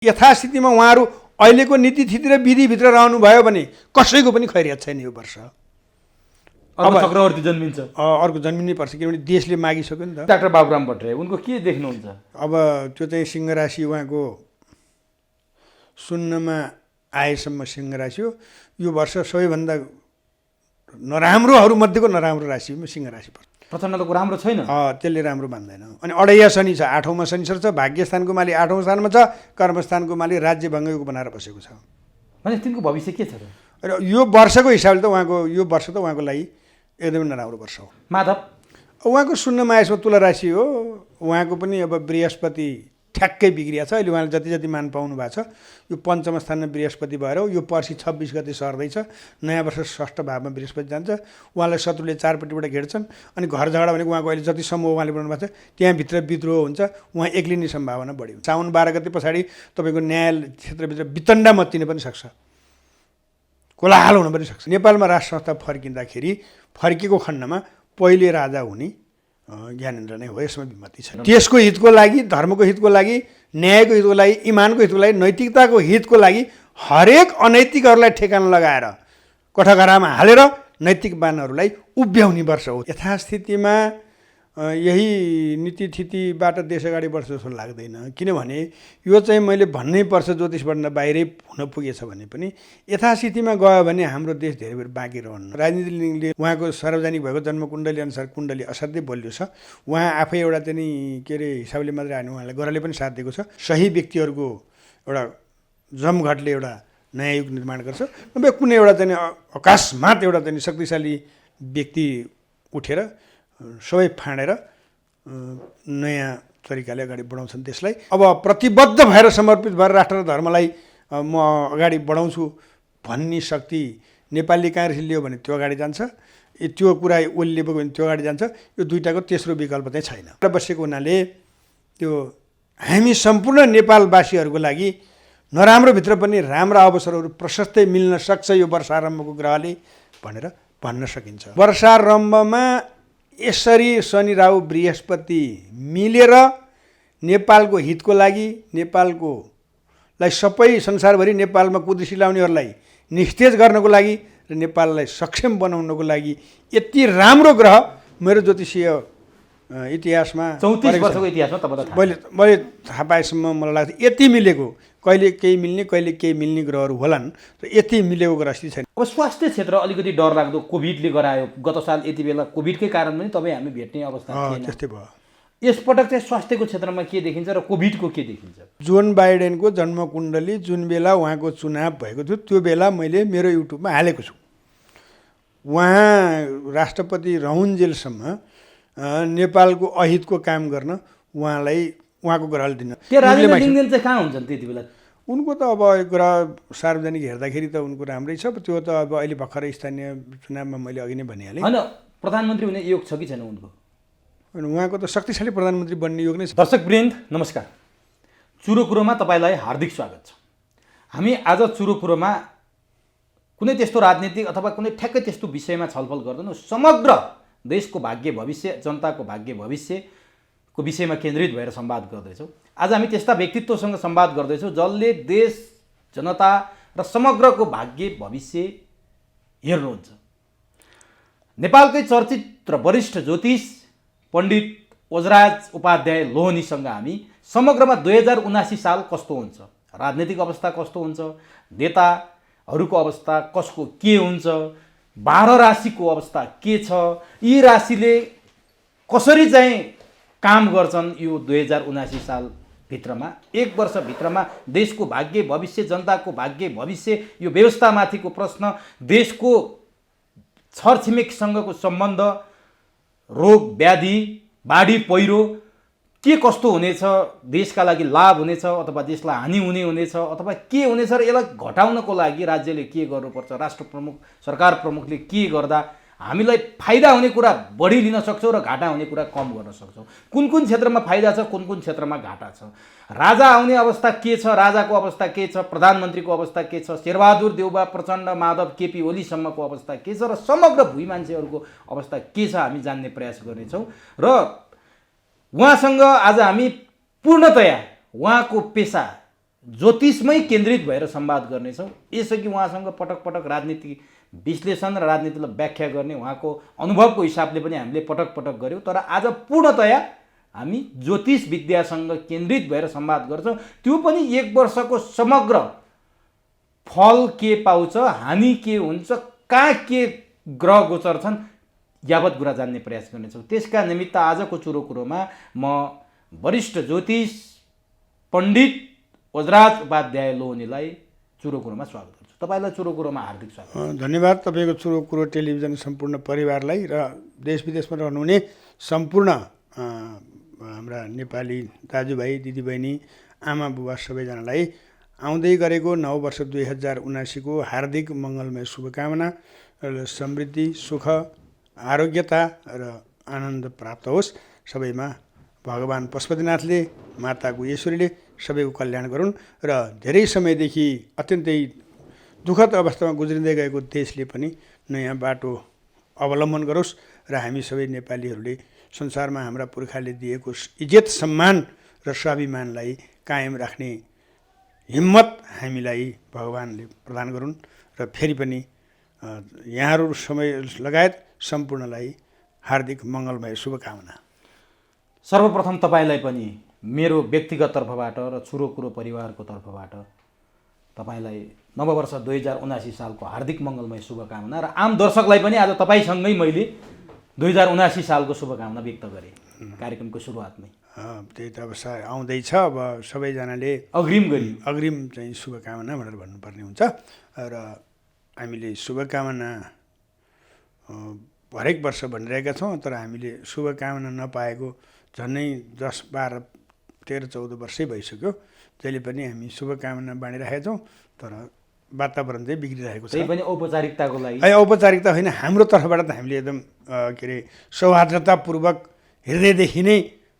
यथास्थितिमा उहाँहरू अहिलेको नीतिथिति र विधिभित्र रहनुभयो भने कसैको पनि खैरियत छैन यो वर्ष। अब चक्रवर्ती जन्मिन्छ, अर्को जन्मिनै पर्छ, किनभने देशले मागिसक्यो नि त। डाक्टर बाबुराम भट्टराई उनको के देख्नुहुन्छ? अब त्यो चाहिँ सिंह राशि उहाँको शून्यमा आएसम्म सिंह राशि हो। यो वर्ष सबैभन्दा नराम्रोहरू मध्येको नराम्रो राशिमा सिंह राशि पर्छ। प्रचण्डको राम्रो छैन, त्यसले राम्रो मान्दैन। अनि अढैया शनि छ, 8औँमा शनिश्चर छ, भाग्यस्थानको माली 8औँ स्थानमा छ, कर्मस्थानको माली राज्य भङ्गको बनाएर बसेको छ। भने तिनको भविष्य के छ र? र यो वर्षको हिसाबले त यो वर्ष त उहाँको लागि एकदमै नराम्रो वर्ष हो। माधव उहाँको शून्यमा आएसमा तुला राशि हो। उहाँको पनि अब बृहस्पति ठ्याक्कै बिग्रिया छ। अहिले उहाँले जति मान पाउनु भएको छ यो पञ्चम स्थानमा बृहस्पति भएर यो पर्सि 26 गते सर्दैछ। नयाँ वर्ष षष्ठ भावमा बृहस्पति जान्छ। उहाँलाई शत्रुले चारपट्टिबाट घेर्छन्। अनि घर झगडा भनेको उहाँको अहिले जति समूह उहाँले बनाउनु भएको छ त्यहाँभित्र विद्रोह हुन्छ, उहाँ एक्लिने सम्भावना बढी हुन्छ। साउन 12 गते पछाडि तपाईँको न्याय क्षेत्रभित्र वितण्डा मच्चिन पनि सक्छ, कोलाहल हुन पनि सक्छ। नेपालमा राज संस्था फर्किएको खण्डमा पहिले राजा हुने ज्ञानेन्द्र नै हो। यसमा विमति छैन। देशको हितको लागि, धर्मको हितको लागि, न्यायको हितको लागि, इमानको हितको लागि, नैतिकताको हितको लागि हरेक अनैतिकहरूलाई ठेगाना लगाएर कठघरामा हालेर नैतिकवानहरूलाई उभ्याउने वर्ष हो। यथास्थितिमा यही नीतिथितिबाट देश अगाडि बढ्छ जस्तो लाग्दैन। किनभने यो चाहिँ मैले भन्नै पर्छ, ज्योतिषबाट बाहिरै हुन पुगेछ भने पनि यथास्थितिमा गयो भने हाम्रो देश धेरै बेर बाँकी रहन्न। राजनीतिले उहाँको सार्वजनिक भएको जन्मकुण्डली अनुसार कुण्डली असाध्यै बलियो छ। उहाँ आफै एउटा चाहिँ के अरे हिसाबले मात्रै हाल्नु, उहाँलाई गराले पनि साथ दिएको छ। सही व्यक्तिहरूको एउटा जमघटले एउटा नयाँ युग निर्माण गर्छ। नभए कुनै एउटा चाहिँ अकस्मात एउटा चाहिँ शक्तिशाली व्यक्ति उठेर सबै फाँडेर नयाँ तरिकाले अगाडि बढाउँछन् देशलाई। अब प्रतिबद्ध भएर समर्पित भएर राष्ट्र र धर्मलाई म अगाडि बढाउँछु भन्ने शक्ति नेपाली काङ्ग्रेसले लियो भने त्यो अगाडि जान्छ, त्यो कुरा ओलीले बोक्यो भने त्यो अगाडि जान्छ। यो दुईटाको तेस्रो विकल्प चाहिँ छैन। बसेको हुनाले त्यो हामी सम्पूर्ण नेपालवासीहरूको लागि नराम्रोभित्र पनि राम्रा अवसरहरू प्रशस्तै मिल्न सक्छ यो वर्षारम्भको ग्रहले भनेर भन्न सकिन्छ। वर्षारम्भमा यसरी शनि राहु बृहस्पति मिलेर नेपालको हितको लागि, नेपालकोलाई सबै संसारभरि नेपालमा कुदृष्टि लाउनेहरूलाई निस्तेज गर्नको लागि र नेपाललाई सक्षम बनाउनको लागि यति राम्रो ग्रह मेरो ज्योतिषीय इतिहासमा 34 वर्षको इतिहासमा मैले थाहा पाएसम्म मलाई लाग्छ यति मिलेको, कहिले केही मिल्ने कहिले केही मिल्ने ग्रहहरू होलान् र यति मिलेको ग्रह छैन। अब स्वास्थ्य क्षेत्र अलिकति डर लाग्दो कोभिडले गरायो। गत साल यति बेला कोभिडकै कारण पनि तपाईँ हामी भेट्ने अवस्था थिएन। त्यस्तै भयो। यसपटक चाहिँ स्वास्थ्यको क्षेत्रमा के देखिन्छ र कोभिडको के देखिन्छ? जोन बाइडेनको जन्मकुण्डली जुन बेला उहाँको चुनाव भएको थियो त्यो बेला मैले मेरो युट्युबमा हालेको छु। उहाँ राष्ट्रपति रहन्जेलसम्म नेपालको अहितको काम गर्न उहाँको ग्रहले दिन। त्यो राजेन्द्र लिङ्गदेन चाहिँ कहाँ हुन्छन् त्यति बेला? उनको त अब ग्रह सार्वजनिक हेर्दाखेरि त उनको राम्रै छ। त्यो त अब अहिले भर्खरै स्थानीय चुनावमा मैले अघि नै भनिहालेँ। होइन, प्रधानमन्त्री हुने योग छ कि छैन उनको? उहाँको त शक्तिशाली प्रधानमन्त्री बन्ने योग नै छ। दर्शकवृन्द नमस्कार, चुरो कुरोमा तपाईँलाई हार्दिक स्वागत छ। हामी आज चुरो कुरोमा कुनै त्यस्तो राजनीतिक अथवा कुनै ठ्याक्कै त्यस्तो विषयमा छलफल गर्दैनौँ। समग्र देशको भाग्य भविष्य, जनताको भाग्य भविष्यको विषयमा केन्द्रित भएर संवाद गर्दैछौँ। आज हामी त्यस्ता व्यक्तित्वसँग संवाद गर्दैछौँ जसले देश, जनता र समग्रको भाग्य भविष्य हेर्नुहुन्छ। नेपालकै चर्चित र वरिष्ठ ज्योतिष पण्डित ओजराज उपाध्याय लोहनीसँग हामी समग्रमा 2079 साल कस्तो हुन्छ, राजनीतिक अवस्था कस्तो हुन्छ, नेताहरूको अवस्था कसको के हुन्छ, 12 राशिको अवस्था के छ, यी राशिले कसरी चाहिँ काम गर्छन् यो 2079 सालभित्रमा, एक वर्षभित्रमा देशको भाग्य भविष्य, जनताको भाग्य भविष्य, यो व्यवस्थामाथिको प्रश्न, देशको छरछिमेकसँगको सम्बन्ध, रोग व्याधि, बाढी पहिरो के कस्तो हुनेछ, देशका लागि लाभ हुनेछ अथवा देशलाई हानि हुनेछ अथवा के हुनेछ र यसलाई घटाउनको लागि राज्यले के गर्नुपर्छ, राष्ट्र प्रमुख, सरकार प्रमुखले के गर्दा हामीलाई फाइदा हुने कुरा बढी लिन सक्छौँ र घाटा हुने कुरा कम गर्न सक्छौँ, कुन कुन क्षेत्रमा फाइदा छ, कुन कुन क्षेत्रमा घाटा छ, राजा आउने अवस्था के छ, राजाको अवस्था के छ, प्रधानमन्त्रीको अवस्था के छ, शेरबहादुर देउबा, प्रचण्ड, माधव, केपी ओलीसम्मको अवस्था के छ र समग्र भुइँ मान्छेहरूको अवस्था के छ हामी जान्ने प्रयास गर्नेछौँ। र उहाँसँग आज हामी पूर्णतया उहाँको पेसा ज्योतिषमै केन्द्रित भएर संवाद गर्नेछौँ। यसअघि उहाँसँग पटक पटक राजनीति विश्लेषण र राजनीतिलाई व्याख्या गर्ने उहाँको अनुभवको हिसाबले पनि हामीले पटक पटक गऱ्यौँ। तर आज पूर्णतया हामी ज्योतिष विद्यासँग केन्द्रित भएर संवाद गर्छौँ। त्यो पनि 1 वर्षको समग्र फल के पाउँछ, हानि के हुन्छ, कहाँ के ग्रह गोचर छन् यावत कुरा जान्ने प्रयास गर्नेछौँ। त्यसका निमित्त आजको चुरो कुरोमा म वरिष्ठ ज्योतिष पण्डित ओजराज उपाध्याय लोहनीलाई चुरो कुरोमा स्वागत गर्छु। तपाईँलाई चुरो कुरोमा हार्दिक स्वागत। धन्यवाद। तपाईँको चुरो कुरो टेलिभिजन सम्पूर्ण परिवारलाई र देश विदेशमा रहनुहुने सम्पूर्ण हाम्रा नेपाली दाजुभाइ दिदीबहिनी आमा बुबा सबैजनालाई आउँदै गरेको नव वर्ष 2079 को हार्दिक मङ्गलमय शुभकामना र समृद्धि, सुख, आरोग्यता र आनन्द प्राप्त होस्। सबैमा भगवान् पशुपतिनाथले, माता गुहेश्वरीले सबैको कल्याण गरून् र धेरै समयदेखि अत्यन्तै दुःखद अवस्थामा गुज्रिँदै गएको देशले पनि नयाँ बाटो अवलम्बन गरोस् र हामी सबै नेपालीहरूले संसारमा हाम्रा पुर्खाले दिएको इज्जत, सम्मान र स्वाभिमानलाई कायम राख्ने हिम्मत हामीलाई भगवान्ले प्रदान गरून् र फेरि पनि यहाँहरू समय लगायत सम्पूर्णलाई हार्दिक मङ्गलमय शुभकामना। सर्वप्रथम तपाईँलाई पनि मेरो व्यक्तिगत तर्फबाट र चुरो कुरो परिवारको तर्फबाट तपाईँलाई नववर्ष 2079 सालको हार्दिक मङ्गलमय शुभकामना र आम दर्शकलाई पनि आज तपाईँसँगै मैले 2079 सालको शुभकामना व्यक्त गरेँ कार्यक्रमको सुरुवातमै। त्यही त अब आउँदैछ, अब सबैजनाले अग्रिम चाहिँ शुभकामना भनेर भन्नुपर्ने हुन्छ र हामीले शुभकामना हरेक वर्ष भनिरहेका छौँ। तर हामीले शुभकामना नपाएको झन्डै 10, 12, 13, 14 वर्षै भइसक्यो। जहिले पनि हामी शुभकामना बाँडिरहेका छौँ तर वातावरण चाहिँ बिग्रिरहेको छ। त्यही पनि औपचारिकताको लागि औपचारिकता होइन, हाम्रो तर्फबाट त हामीले एकदम के अरे सौहार्दतापूर्वक हृदयदेखि नै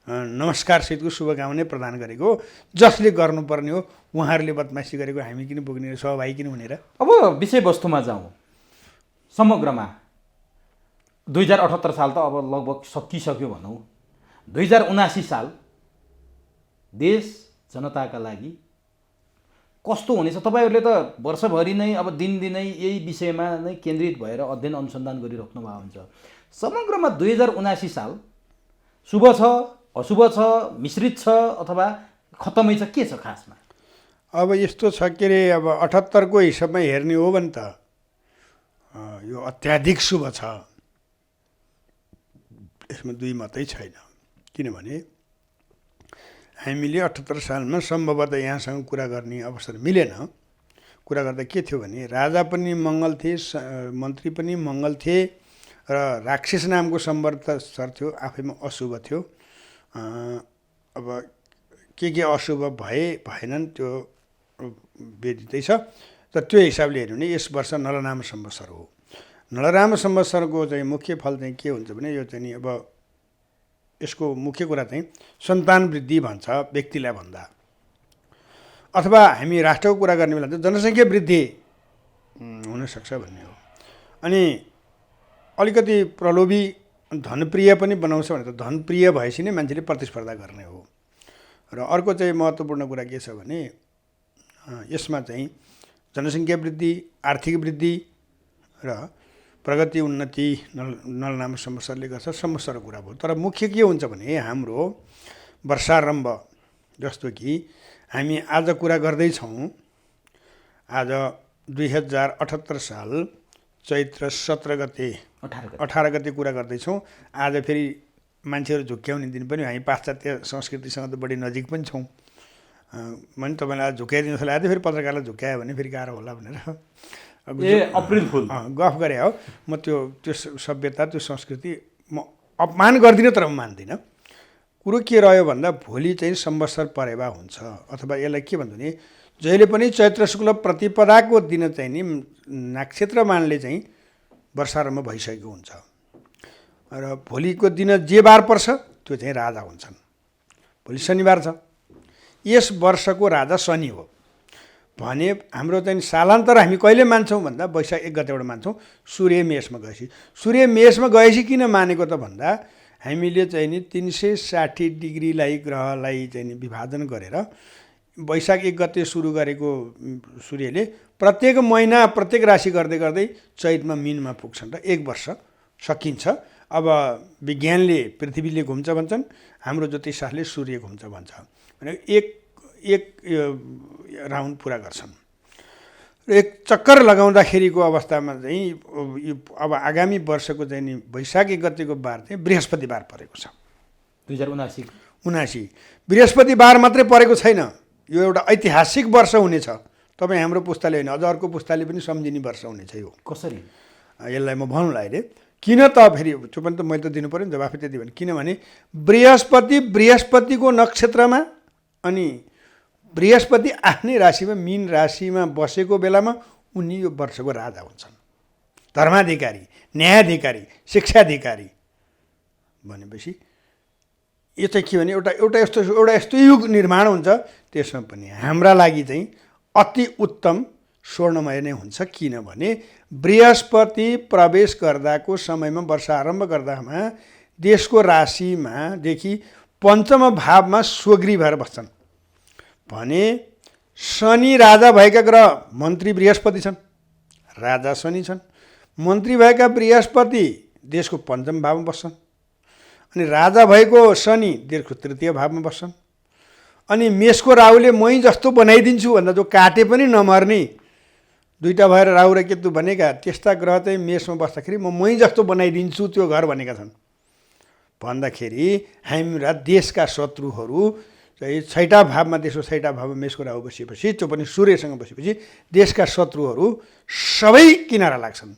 नमस्कारसहितको शुभकामना प्रदान गरेको हो। जसले गर्नुपर्ने हो उहाँहरूले बदमासी गरेको हामी किन पुग्ने, सहभागी किन हुनेर। अब विषयवस्तुमा जाउँ। समग्रमा 2078 साल त अब लगभग सकिसक्यो भनौँ। 2079 साल देश जनताका लागि कस्तो हुनेछ? तपाईँहरूले त वर्षभरि नै अब दिनदिनै यही विषयमा नै केन्द्रित भएर अध्ययन अनुसन्धान गरिराख्नु भएको हुन्छ। समग्रमा 2079 साल शुभ छ, अशुभ छ, मिश्रित छ अथवा खत्तमै छ, के छ खासमा? अब यस्तो छ के अरे, अब 78 को हिसाबमा हेर्ने हो भने त यो अत्याधिक शुभ छ। यसमा दुई मात्रै छैन। किनभने हामीले 78 सालमा सम्भवतः यहाँसँग कुरा गर्ने अवसर मिलेन। कुरा गर्दा के थियो भने राजा पनि मङ्गल थिए, मन्त्री पनि मङ्गल थिए र राक्षस नामको सम्वत्सर थियो, आफैमा अशुभ थियो। अब के अशुभ भएनन् त्यो वेदितै छ। तर त्यो हिसाबले हेर्यो भने यस वर्ष नलनाम सम्वत्सर हो। नलनाम सम्वत्सरको चाहिँ मुख्य फल चाहिँ के हुन्छ भने यो चाहिँ अब यसको मुख्य कुरा चाहिँ सन्तान वृद्धि भन्छ व्यक्तिलाई भन्दा, अथवा हामी राष्ट्रको कुरा गर्ने बेला चाहिँ जनसङ्ख्या वृद्धि हुनसक्छ भन्ने हो। अनि अलिकति प्रलोभी धनप्रिय पनि बनाउँछ भने त धनप्रिय भएपछि नै मान्छेले प्रतिस्पर्धा गर्ने हो। र अर्को चाहिँ महत्त्वपूर्ण कुरा के छ भने यसमा चाहिँ जनसङ्ख्या वृद्धि, आर्थिक वृद्धि र प्रगति उन्नति नलनाम सम्वत्सरले गर्छ। सम्वत्सरको कुरा भयो। तर मुख्य के हुन्छ भने हाम्रो वर्षारम्भ, जस्तो कि हामी आज कुरा गर्दैछौँ, आज 2078 साल चैत्र 17 गते 18 गते कुरा गर्दैछौँ। आज फेरि मान्छेहरू झुक्क्याउने दिन पनि हामी पाश्चात्य संस्कृतिसँग त बढी नजिक पनि छौँ। मैले तपाईँलाई झुक्याइदिनु जस्तो लाग्यो, फेरि पत्रकारलाई झुक्यायो भने फेरि गाह्रो होला भनेर अप्रिल फुल गफ गरे हो। म त्यो सभ्यता, त्यो संस्कृति म अपमान गर्दिनँ तर म मान्दिनँ। कुरो के रह्यो भन्दा भोलि चाहिँ सम्वत्सर परेवा हुन्छ, अथवा यसलाई के भन्छ भने जहिले पनि चैत्र शुक्ल प्रतिपदाको दिन चाहिँ नि नक्षत्रमानले चाहिँ वर्षारम्भ भइसकेको हुन्छ र भोलिको दिन जे बार पर्छ त्यो चाहिँ राजा हुन्छन्। भोलि शनिबार छ। यस वर्षको राजा शनि हो भने हाम्रो चाहिँ सालान्तर हामी कहिले मान्छौँ भन्दा वैशाख 1 गतेबाट मान्छौँ। सूर्य मेषमा गएपछि, सूर्य मेषमा गएपछि किन मानेको त भन्दा हामीले चाहिँ नि 360 डिग्रीलाई ग्रहलाई चाहिँ नि विभाजन गरेर वैशाख 1 गते सुरु गरेको सूर्यले प्रत्येक महिना प्रत्येक राशि गर्दै गर्दै चैतमा मीनमा पुग्छन् र 1 वर्ष सकिन्छ। अब विज्ञानले पृथ्वीले घुम्छ भन्छन्, हाम्रो ज्योतिषशास्त्रले सूर्य घुम्छ भन्छ। भने एक राउन्ड पुरा गर्छन् र एक चक्कर लगाउँदाखेरिको अवस्थामा चाहिँ अब आगामी वर्षको चाहिँ नि वैशाख 1 गतेको बार चाहिँ बृहस्पतिबार परेको छ। 2079 बृहस्पतिबार मात्रै परेको छैन, यो एउटा ऐतिहासिक वर्ष हुनेछ। तपाईँ हाम्रो पुस्ताले होइन, अझ अर्को पुस्ताले पनि सम्झिने वर्ष हुनेछ यो। कसरी यसलाई म भन्नुलाई अहिले किन त फेरि त्यो पनि त मैले त दिनु पऱ्यो नि जवाफ त्यति भने, किनभने बृहस्पतिको नक्षत्रमा अनि बृहस्पति आफ्नै राशिमा मीन राशिमा बसेको बेलामा उनी यो वर्षको राजा हुन्छन्, धर्माधिकारी, न्यायाधिकारी, शिक्षाधिकारी। भनेपछि यो चाहिँ के भने एउटा यस्तो युग निर्माण हुन्छ, त्यसमा पनि हाम्रा लागि चाहिँ अति उत्तम स्वर्णमय नै हुन्छ। किनभने बृहस्पति प्रवेश गर्दाको समयमा वर्ष आरम्भ गर्दामा देशको राशिमा देखि पञ्चम भावमा स्वगृही भएर बस्छन् भने शनि राजा भएका ग्रह मन्त्री बृहस्पति छन्, राजा शनि छन्। मन्त्री भएका बृहस्पति देशको पञ्चम भावमा बस्छन् अनि राजा भएको शनि देशको तृतीय भावमा बस्छन्। अनि मेषको राहुले मै जस्तो बनाइदिन्छु भन्दा जो काटे पनि नमर्ने दुईटा भएर राहु र केतु भनेका त्यस्ता ग्रह चाहिँ मेषमा बस्दाखेरि म मै जस्तो बनाइदिन्छु त्यो घर भनेका छन्। भन्दाखेरि हाम्रा देशका शत्रुहरू चाहिँ 6ठा भावमा, देशको 6ठा भावमा मेषको राहु बसेपछि, त्यो पनि सूर्यसँग बसेपछि देशका शत्रुहरू सबै किनारा लाग्छन्।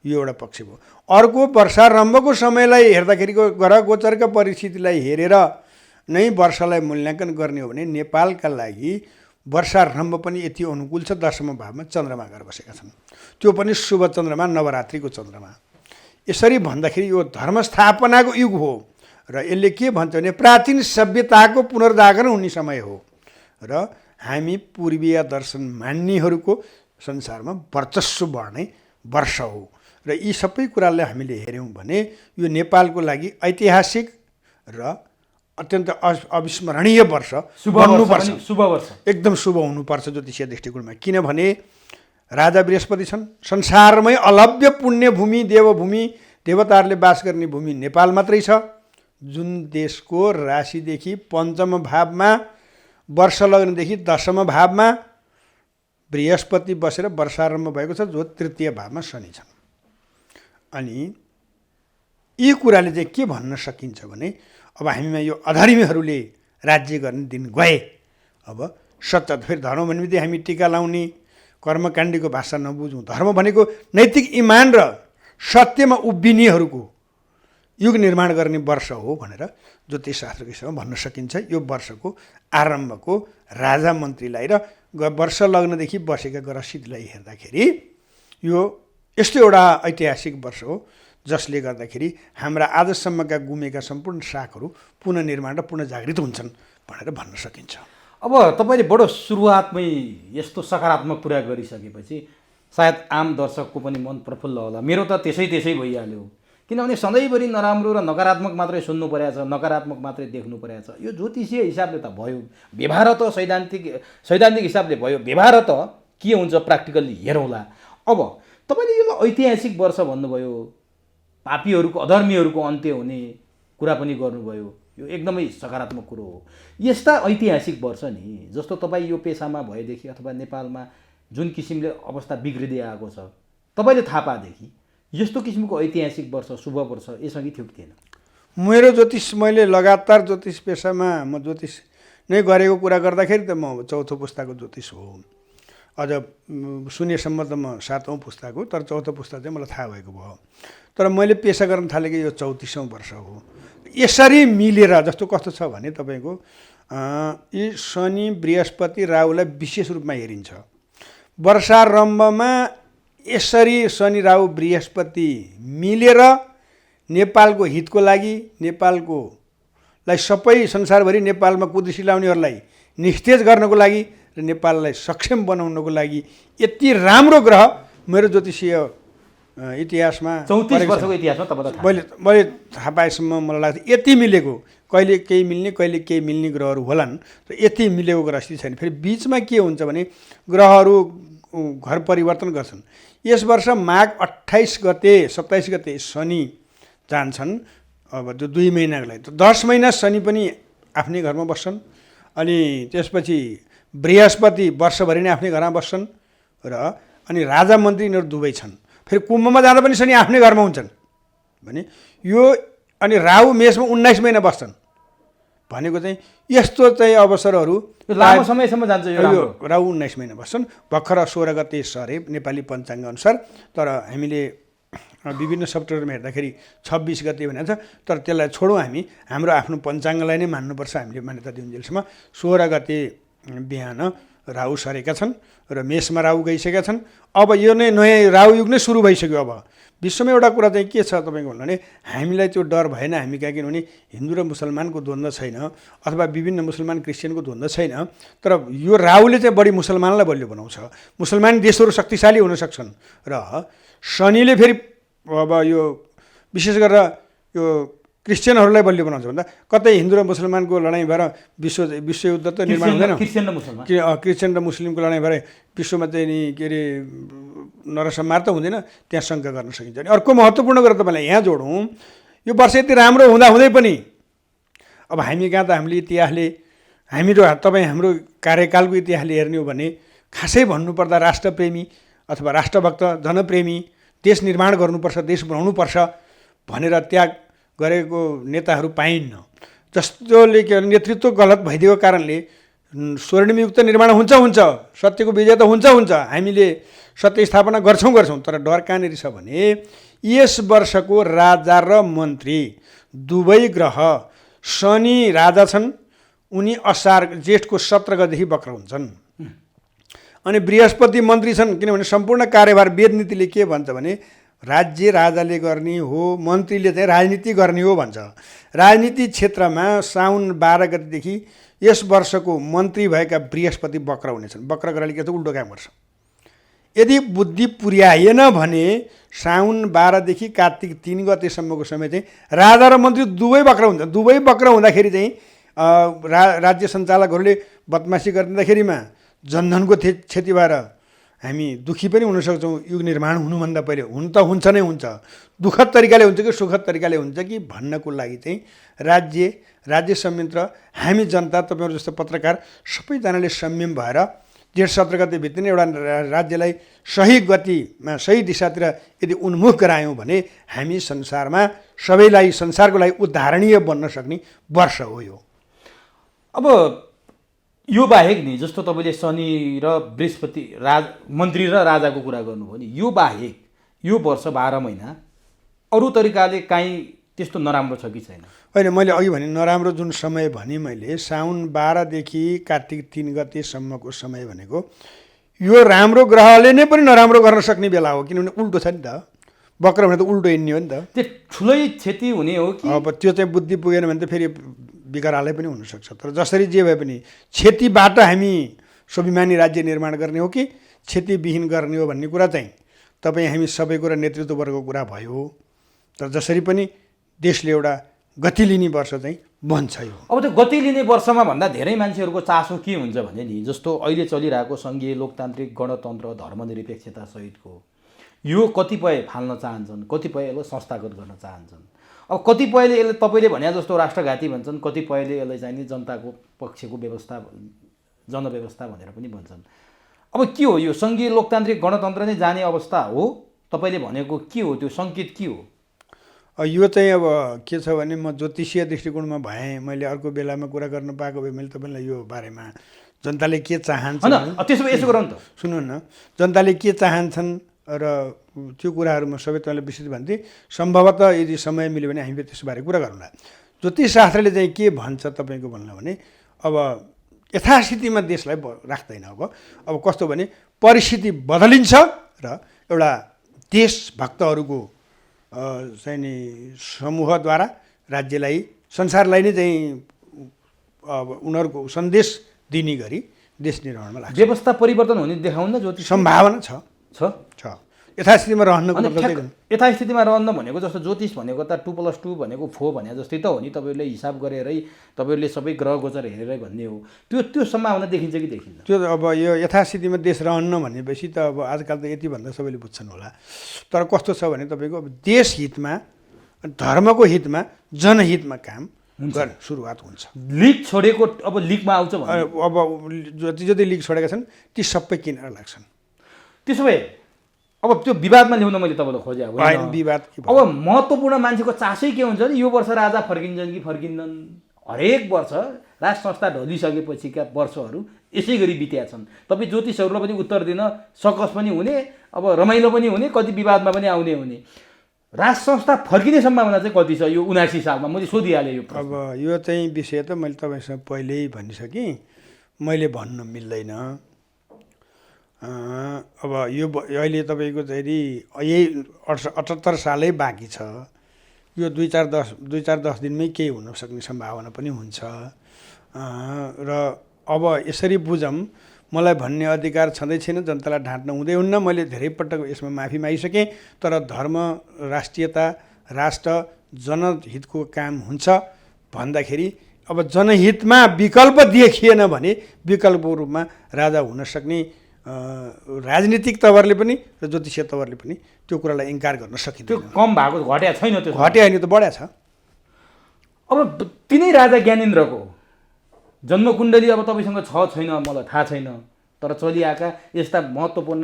यो एउटा पक्ष भयो। अर्को वर्षारम्भको समयलाई हेर्दाखेरिको ग्रह गोचरका परिस्थितिलाई हेरेर नै वर्षलाई मूल्याङ्कन गर्ने हो भने नेपालका लागि वर्षारम्भ पनि यति अनुकूल छ। 10औं भावमा चन्द्रमा गएर बसेका छन्, त्यो पनि शुभ चन्द्रमा, नवरात्रिको चन्द्रमा। यसरी भन्दाखेरि यो धर्मस्थापनाको युग हो र यसले के भन्छ भने प्राचीन सभ्यताको पुनर्जागरण हुने समय हो र हामी पूर्वीय दर्शन मान्नेहरूको संसारमा वर्चस्व बढ्ने वर्ष हो। र यी सबै कुरालाई हामीले हेऱ्यौँ भने यो नेपालको लागि ऐतिहासिक र अत्यन्त अविस्मरणीय वर्ष बन्नुपर्छ, शुभ वर्ष, एकदम शुभ हुनुपर्छ ज्योतिषीय दृष्टिकोणमा। किनभने राजा बृहस्पति छन्, संसारमै अलभ्य पुण्य भूमि, देवभूमि, देवताहरूले बास गर्ने भूमि नेपाल मात्रै छ, जुन देशको राशिदेखि पञ्चम भावमा, वर्ष लग्नदेखि 10औं भावमा बृहस्पति बसेर वर्षारम्भ भएको छ, जो तृतीय भावमा शनि छन्। अनि यी कुराले चाहिँ के भन्न सकिन्छ भने अब हामीमा यो अधर्मीहरूले राज्य गर्ने दिन गए। अब सत्य फेरि धर्म भने बित्तिकै हामी टीका लाउने, कर्मकाण्डीको भाषा नबुझौँ। धर्म भनेको नैतिक इमान र सत्यमा उभिनेहरूको युग निर्माण गर्ने वर्ष हो भनेर ज्योतिषशास्त्रको हिसाबमा भन्न सकिन्छ। यो वर्षको आरम्भको राजा मन्त्रीलाई र वर्ष लग्नदेखि बसेका ग्रहसितलाई हेर्दाखेरि यो यस्तो एउटा ऐतिहासिक वर्ष हो जसले गर्दाखेरि हाम्रा आजसम्मका गुमेका सम्पूर्ण शाखहरू पुनर्निर्माण र पुनर्जागृत हुन्छन् भनेर भन्न सकिन्छ। अब तपाईँले बडो सुरुवातमै यस्तो सकारात्मक कुरा गरिसकेपछि सायद आम दर्शकको पनि मन प्रफुल्ल होला। मेरो त त्यसै भइहाल्यो, किनभने सधैँभरि नराम्रो र नकारात्मक मात्रै सुन्नु परेको छ, नकारात्मक मात्रै देख्नु परेको छ। यो ज्योतिषीय हिसाबले त भयो, व्यवहार त सैद्धान्तिक हिसाबले भयो, व्यवहार त के हुन्छ प्र्याक्टिकल्ली हेरौँला। अब तपाईँले यो ऐतिहासिक वर्ष भन्नुभयो, पापीहरूको अधर्मीहरूको अन्त्य हुने कुरा पनि गर्नुभयो, यो एकदमै सकारात्मक कुरो हो। यस्ता ऐतिहासिक वर्ष नि जस्तो तपाईँ यो पेसामा भएदेखि अथवा नेपालमा जुन किसिमले अवस्था बिग्रिँदै आएको छ, तपाईँले थाहा पाएदेखि यस्तो किसिमको ऐतिहासिक वर्ष, शुभ वर्ष यसअघि थियो कि थिएन? मेरो ज्योतिष, मैले लगातार ज्योतिष पेसामा म ज्योतिष नै गरेको कुरा गर्दाखेरि त म चौथो पुस्ताको ज्योतिष हो। अझ शून्यसम्म त म 7औं पुस्ताको, तर चौथो पुस्ता चाहिँ मलाई थाहा भएको भयो। तर मैले पेसा गर्न थालेको यो 34औं वर्ष हो। यसरी मिलेर जस्तो कस्तो छ भने तपाईँको यी शनि, बृहस्पति, राहुलाई विशेष रूपमा हेरिन्छ। वर्षारम्भमा यसरी शनि, राहु, बृहस्पति मिलेर नेपालको हितको लागि, नेपालकोलाई सबै संसारभरि नेपालमा कुदृष्टि लाउनेहरूलाई निस्तेज गर्नको लागि र नेपाललाई सक्षम बनाउनको लागि यति राम्रो ग्रह मेरो ज्योतिषीय इतिहासमा 34 वर्षको इतिहासमा मैले थाहा पाएसम्म मलाई लाग्छ यति मिलेको। कहिले केही मिल्ने कहिले केही मिल्ने ग्रहहरू होलान् र यति मिलेको ग्रह स्थिति छैन। फेरि बिचमा के हुन्छ भने ग्रहहरू घर परिवर्तन गर्छन्। यस वर्ष माघ 28 गते 27 गते शनि जान्छन्, अब त्यो 2 महिनाको लागि। 10 महिना शनि पनि आफ्नै घरमा बस्छन्। अनि त्यसपछि बृहस्पति वर्षभरि नै आफ्नै घरमा बस्छन् र अनि राजा मन्त्री यिनीहरू दुवै छन्। फेरि कुम्भमा जाँदा पनि शनि आफ्नै घरमा हुन्छन् भने यो। अनि राहु मेषमा 19 महिना बस्छन् भनेको चाहिँ यस्तो चाहिँ अवसरहरू लामो समयसम्म जान्छ। यो राहु 19 महिना बस्छन्। भर्खर 16 गते सरे नेपाली पञ्चाङ्ग अनुसार, तर हामीले विभिन्न सफ्टवेयरमा हेर्दाखेरि 26 गते भनेको छ। तर त्यसलाई छोडौँ, हामी हाम्रो आफ्नो पञ्चाङ्गलाई नै मान्नुपर्छ हामीले मान्यता दिउन्जेलसम्म। 16 गते बिहान राहु सरेका छन् र मेषमा राहु गइसकेका छन्। अब यो नै नयाँ राहु युग नै सुरु भइसक्यो। अब विश्वमा एउटा कुरा चाहिँ के छ तपाईँको भन्नु भने हामीलाई त्यो डर भएन। हामी कहाँ किनभने हिन्दू र मुसलमानको द्वन्द्व छैन, अथवा विभिन्न मुसलमान क्रिस्चियनको द्वन्द्व छैन। तर यो राहुले चाहिँ बढी मुसलमानलाई बलियो बनाउँछ। मुसलमान देशहरू शक्तिशाली हुन सक्छन् र शनिले फेरि अब यो विशेष गरेर यो क्रिस्चियनहरूलाई बलियो बनाउँछ भन्दा कतै हिन्दू र मुसलमानको लडाइँ भएर विश्वयुद्ध त निर्माण हुँदैन। क्रिस्चियन र मुस्लिमको लडाइँ भएर विश्वमा चाहिँ नि के अरे नरसंहार त हुँदैन, त्यहाँ शङ्का गर्न सकिन्छ। अनि अर्को महत्त्वपूर्ण कुरा तपाईँलाई यहाँ जोडौँ, यो वर्ष यति राम्रो हुँदाहुँदै पनि अब हामी कहाँ त हामीले इतिहासले तपाईँ हाम्रो कार्यकालको इतिहासले हेर्ने हो भने खासै भन्नुपर्दा राष्ट्रप्रेमी अथवा राष्ट्रभक्त जनप्रेमी देश निर्माण गर्नुपर्छ, देश बनाउनुपर्छ भनेर त्याग गरेको नेताहरू पाइन्न। जसले के नेतृत्व गलत भइदिएको कारणले स्वर्णिम युग त निर्माण हुन्छ, सत्यको विजय त हुन्छ, हामीले सत्य स्थापना गर्छौँ। तर डर कहाँनिर छ भने यस वर्षको राजा र मन्त्री दुवै ग्रह, शनि राजा छन्, उनी असार जेठको 17 गतेदेखि वक्र हुन्छन्। अनि बृहस्पति मन्त्री छन्, किनभने सम्पूर्ण कार्यभार वेदनीतिले के भन्छ भने राज्य राजाले गर्ने हो, मन्त्रीले चाहिँ राजनीति गर्ने हो भन्छ। राजनीति क्षेत्रमा साउन 12 गतेदेखि यस वर्षको मन्त्री भएका बृहस्पति वक्र हुनेछन्। वक्र गर्नाले के उल्टो काम गर्छ। यदि बुद्धि पुर्याएन भने साउन 12 देखि कार्तिक 3 गतेसम्मको समय चाहिँ राजा र मन्त्री दुवै वक्र हुन्छ। दुवै वक्र हुँदाखेरि चाहिँ राज्य सञ्चालकहरूले बदमासी गरिदिँदाखेरिमा जनधनको क्षति भएर हामी दुःखी पनि हुन सक्छौँ। युग निर्माण हुनुभन्दा पहिले हुन त हुन्छ नै हुन्छ, दुःखद तरिकाले हुन्छ कि सुखद तरिकाले हुन्छ कि भन्नको लागि चाहिँ राज्य संयन्त्र हामी जनता तपाईँहरू जस्तो पत्रकार सबैजनाले संयम भएर जेठ 17 गते भित्र नै एउटा राज्यलाई सही गतिमा सही दिशातिर यदि उन्मुख गरायौँ भने हामी संसारमा सबैलाई संसारको लागि उदाहरणीय बन्न सक्ने वर्ष हो यो। अब यो बाहेक नि जस्तो तपाईँले शनि र बृहस्पति मन्त्री र राजाको कुरा गर्नुभयो नि, यो बाहेक यो वर्ष 12 महिना अरू तरिकाले काहीँ त्यस्तो नराम्रो छ कि छैन? होइन, मैले अघि भने नराम्रो जुन समय भने मैले साउन 12 देखि कार्तिक 3 गतेसम्मको समय भनेको यो राम्रो ग्रहले नै पनि नराम्रो गर्न सक्ने बेला हो। किनभने उल्टो छ नि त, वक्र भने त उल्टो हिँड्ने हो नि त। त्यो ठुलै क्षति हुने हो कि? अब त्यो चाहिँ बुद्धि पुगेन भने त फेरि विकरालै पनि हुनसक्छ। तर जसरी जे भए पनि क्षतिबाट हामी स्वाभिमानी राज्य निर्माण गर्ने हो कि क्षतिविहीन गर्ने हो भन्ने कुरा चाहिँ तपाईँ हामी सबैको र नेतृत्ववर्गको कुरा भयो। तर जसरी पनि देशले एउटा गति लिने वर्ष चाहिँ बन्छ यो। अब त्यो गति लिने वर्षमा भन्दा धेरै मान्छेहरूको चासो के हुन्छ भने नि, जस्तो अहिले चलिरहेको सङ्घीय लोकतान्त्रिक गणतन्त्र धर्मनिरपेक्षता सहितको यो कतिपय फाल्न चाहन्छन्, कतिपय यसलाई संस्थागत गर्न चाहन्छन्। अब कतिपयले यसले तपाईँले भने जस्तो राष्ट्रघाती भन्छन्, कतिपयले यसलाई चाहिँ नि जनताको पक्षको व्यवस्था जनव्यवस्था भनेर पनि भन्छन्। अब के हो यो सङ्घीय लोकतान्त्रिक गणतन्त्र नै जाने अवस्था हो? तपाईँले भनेको के हो, त्यो सङ्केत के हो? यो चाहिँ अब के छ भने म ज्योतिषीय दृष्टिकोणमा भएँ, मैले अर्को बेलामा कुरा गर्न पाएको भए मैले तपाईँलाई यो बारेमा जनताले के चाहन्छन् त्यसो भए यसो गरौँ त, सुन्नु न, जनताले के चाहन्छन् र त्यो कुराहरूमा सबै तपाईँलाई विस्तृत भन्थेँ। सम्भवतः यदि समय मिल्यो भने हामी त्यसबारे कुरा गरौँला। ज्योतिषशास्त्रले चाहिँ के भन्छ तपाईँको भन्नु भने अब यथास्थितिमा देशलाई राख्दैन। अब कस्तो भने परिस्थिति बदलिन्छ र एउटा देशभक्तहरूको चाहिँ नि समूहद्वारा राज्यलाई संसारलाई नै चाहिँ अब उनीहरूको सन्देश दिने गरी देश निर्माणमा लाग्छ। व्यवस्था परिवर्तन हुने देखाउन ज्योतिष सम्भावना छ। यथास्थितिमा रहनुको अनि मतलब त्यही ठ्याक्क यथास्थितिमा रहन्न भनेको जस्तो ज्योतिष भनेको त 2+2 भनेको 4 भने जस्तै त हो नि। तपाईँहरूले हिसाब गरेरै तपाईँहरूले सबै ग्रह गोचर हेरेरै भन्ने हो। त्यो सम्भावना देखिन्छ कि देखिन्छ? त्यो अब यो यथास्थितिमा देश रहन्न भनेपछि त अब आजकल त यति भन्दा सबैले बुझ्छन् होला। तर कस्तो छ भने तपाईँको अब देश हितमा, धर्मको हितमा, जनहितमा काम गर्न सुरुवात हुन्छ। लिक छोडेको अब लिकमा आउँछ भने अब जति जति लिग छोडेका छन् ती सबै किनेर लाग्छन्। त्यसो भए अब त्यो विवादमा ल्याउन मैले तपाईँलाई खोजेँ होइन, विवाद के भयो? अब महत्त्वपूर्ण मान्छेको चासै के हुन्छ नि, यो वर्ष राजा फर्किन्छन् कि फर्किन्नन्। हरेक वर्ष राज संस्था ढलिसकेपछिका वर्षहरू यसै गरी बितेका छन्। तपाईँ ज्योतिषहरूलाई पनि उत्तर दिन सकस पनि हुने, अब रमाइलो पनि हुने, कति विवादमा पनि आउने हुने। राज संस्था फर्किने सम्भावना चाहिँ कति छ यो 79 सालमा? मैले सोधिहालेँ यो प्रश्न। अब यो चाहिँ विषय त मैले तपाईँसँग पहिल्यै भनिसकेँ, मैले भन्न मिल्दैन। अब यो अहिले तपाईँको चाहिँ यही 78 सालै बाँकी छ। यो 2-4-10 दिनमै केही हुन सक्ने सम्भावना पनि हुन्छ। र अब यसरी बुझौँ, मलाई भन्ने अधिकार छँदै छैन, जनतालाई ढाँट्न हुँदै हुन्न। मैले धेरै पटक यसमा माफी मागिसकेँ। तर धर्म, राष्ट्रियता, राष्ट्र, जनहितको काम हुन्छ भन्दाखेरि अब जनहितमा विकल्प देखिएन भने विकल्पको रूपमा राजा हुन सक्ने राजनीतिक तवरले पनि र ज्योतिषीय तवरले पनि त्यो कुरालाई इन्कार गर्न सकिँदैन। त्यो कम भएको घट्या छैन, त्यो घट्या होइन, त बढ्या छ। अब तिनै राजा ज्ञानेन्द्रको जन्मकुण्डली अब तपाईँसँग छ छैन मलाई थाहा छैन, तर चलिआएका यस्ता महत्त्वपूर्ण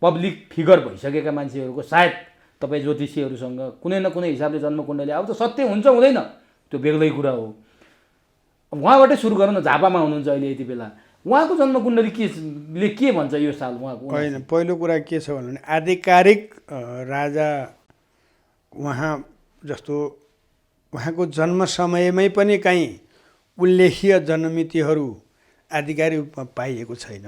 पब्लिक फिगर भइसकेका मान्छेहरूको सायद तपाईँ ज्योतिषीहरूसँग कुनै न कुनै हिसाबले जन्मकुण्डली अब त सत्य हुन्छ हुँदैन त्यो बेग्लै कुरा हो। उहाँबाटै सुरु गरौँ न। झापामा हुनुहुन्छ अहिले यति बेला, उहाँको जन्मकुण्डली के भन्छ यो साल उहाँको? होइन, पहिलो कुरा के छ भने आधिकारिक राजा उहाँ जस्तो उहाँको जन्म समयमै पनि कहीँ उल्लेखीय जन्ममितिहरू आधिकारिक रूपमा पाइएको छैन।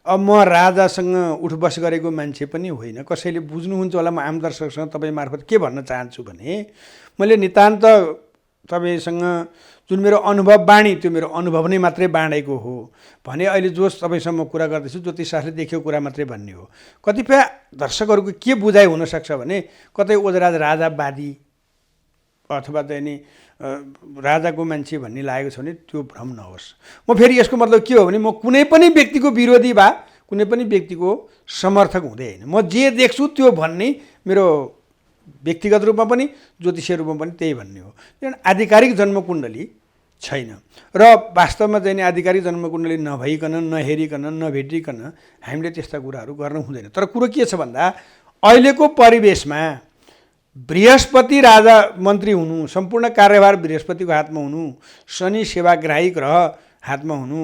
अब म राजासँग उठबस गरेको मान्छे पनि होइन। कसैले बुझ्नुहुन्छ होला, म आम दर्शकसँग तपाईँ मार्फत के भन्न चाहन्छु भने मैले नितान्त तपाईँसँग जुन मेरो अनुभव बाणी, त्यो मेरो अनुभव नै मात्रै बाँडेको हो भने अहिले जो तपाईँसँग म कुरा गर्दैछु ज्योतिषशास्त्रले देखेको कुरा मात्रै भन्ने हो। कतिपय दर्शकहरूको के बुझाइ हुनसक्छ भने कतै ओजराज राजावादी अथवा चाहिँ नि राजाको मान्छे भन्ने लागेको छ भने त्यो भ्रम नहोस्। म फेरि यसको मतलब के हो भने म कुनै पनि व्यक्तिको विरोधी वा कुनै पनि व्यक्तिको समर्थक हुँदै होइन। म जे देख्छु त्यो भन्ने मेरो व्यक्तिगत रूपमा पनि ज्योतिषीय रूपमा पनि त्यही भन्ने हो। किनभने आधिकारिक जन्मकुण्डली छैन र वास्तवमा चाहिँ नि आधिकारिक जन्मकुण्डली नभइकन, नहेरिकन, नभेटिकन हामीले त्यस्ता कुराहरू गर्न हुँदैन। तर कुरो के छ भन्दा अहिलेको परिवेशमा बृहस्पति राजा मन्त्री हुनु, सम्पूर्ण कार्यभार बृहस्पतिको हातमा हुनु, शनि सेवाग्राही ग्रह हातमा हुनु,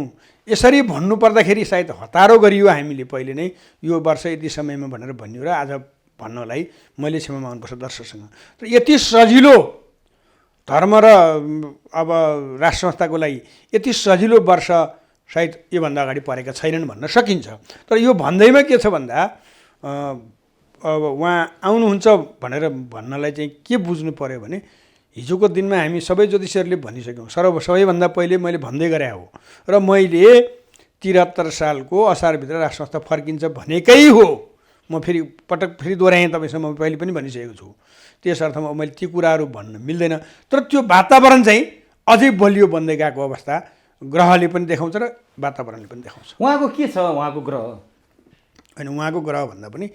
यसरी भन्नु पर्दाखेरि सायद हतारो गरियो हामीले पहिले नै यो वर्ष यति समयमा भनेर भनियो र आज भन्नलाई मैले क्षमा माग्नुपर्छ दर्शकसँग। तर यति सजिलो धर्म र अब राष्ट्र संस्थाको लागि यति सजिलो वर्ष सायद योभन्दा अगाडि परेका छैनन् भन्न सकिन्छ। तर यो भन्दैमा के छ भन्दा अब उहाँ आउनुहुन्छ भनेर भन्नलाई चाहिँ के बुझ्नु पर्यो भने हिजोको दिनमा हामी सबै ज्योतिषीहरूले भनिसक्यौँ। सबैभन्दा पहिले मैले भन्दै गरे हो र मैले 73 सालको असारभित्र राष्ट्र संस्था फर्किन्छ भनेकै हो। म फेरि दोहोऱ्याएँ, तपाईँसँग म पहिले पनि भनिसकेको छु। त्यस अर्थमा मैले ती कुराहरू भन्न मिल्दैन। तर त्यो वातावरण चाहिँ अझै बलियो बन्दै गएको अवस्था ग्रहले पनि देखाउँछ र वातावरणले पनि देखाउँछ। उहाँको के छ उहाँको ग्रह? होइन, उहाँको ग्रह भन्दा पनि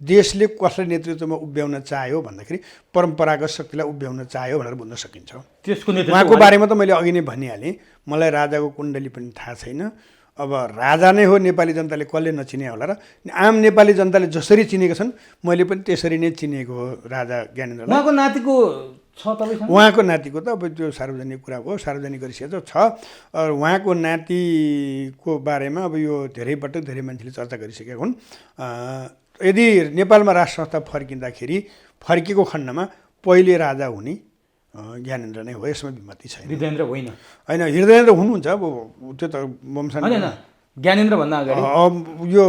देशले कसलाई नेतृत्वमा उभ्याउन चाह्यो भन्दाखेरि परम्परागत शक्तिलाई उभ्याउन चाह्यो भनेर बुझ्न सकिन्छ। त्यसको नेतृत्व उहाँको बारेमा त मैले अघि नै भनिहालेँ। मलाई राजाको कुण्डली पनि थाहा छैन। अब राजा नै हो नेपाली जनताले कसले नचिने होला र आम नेपाली जनताले जसरी चिनेका छन् मैले पनि त्यसरी नै चिनेको हो राजा ज्ञानेन्द्रलाई। उहाँको नातिको छ तपाईँसँग? उहाँको नातिको त अब त्यो सार्वजनिक कुरा हो, सार्वजनिक गरिसकेको छ। उहाँको नातिको बारेमा अब यो धेरै मान्छेले चर्चा गरिसकेका हुन्। यदि नेपालमा राष्ट्र संस्था फर्किँदाखेरि फर्केको खण्डमा पहिले राजा हुने ज्ञानेन्द्र नै हो, यसमा विमति छैन। हृदयेन्द्र होइन? होइन, हृदयेन्द्र हुनुहुन्छ। अब त्यो त वंशान होइन, ज्ञानेन्द्र भन्दा अगाडि यो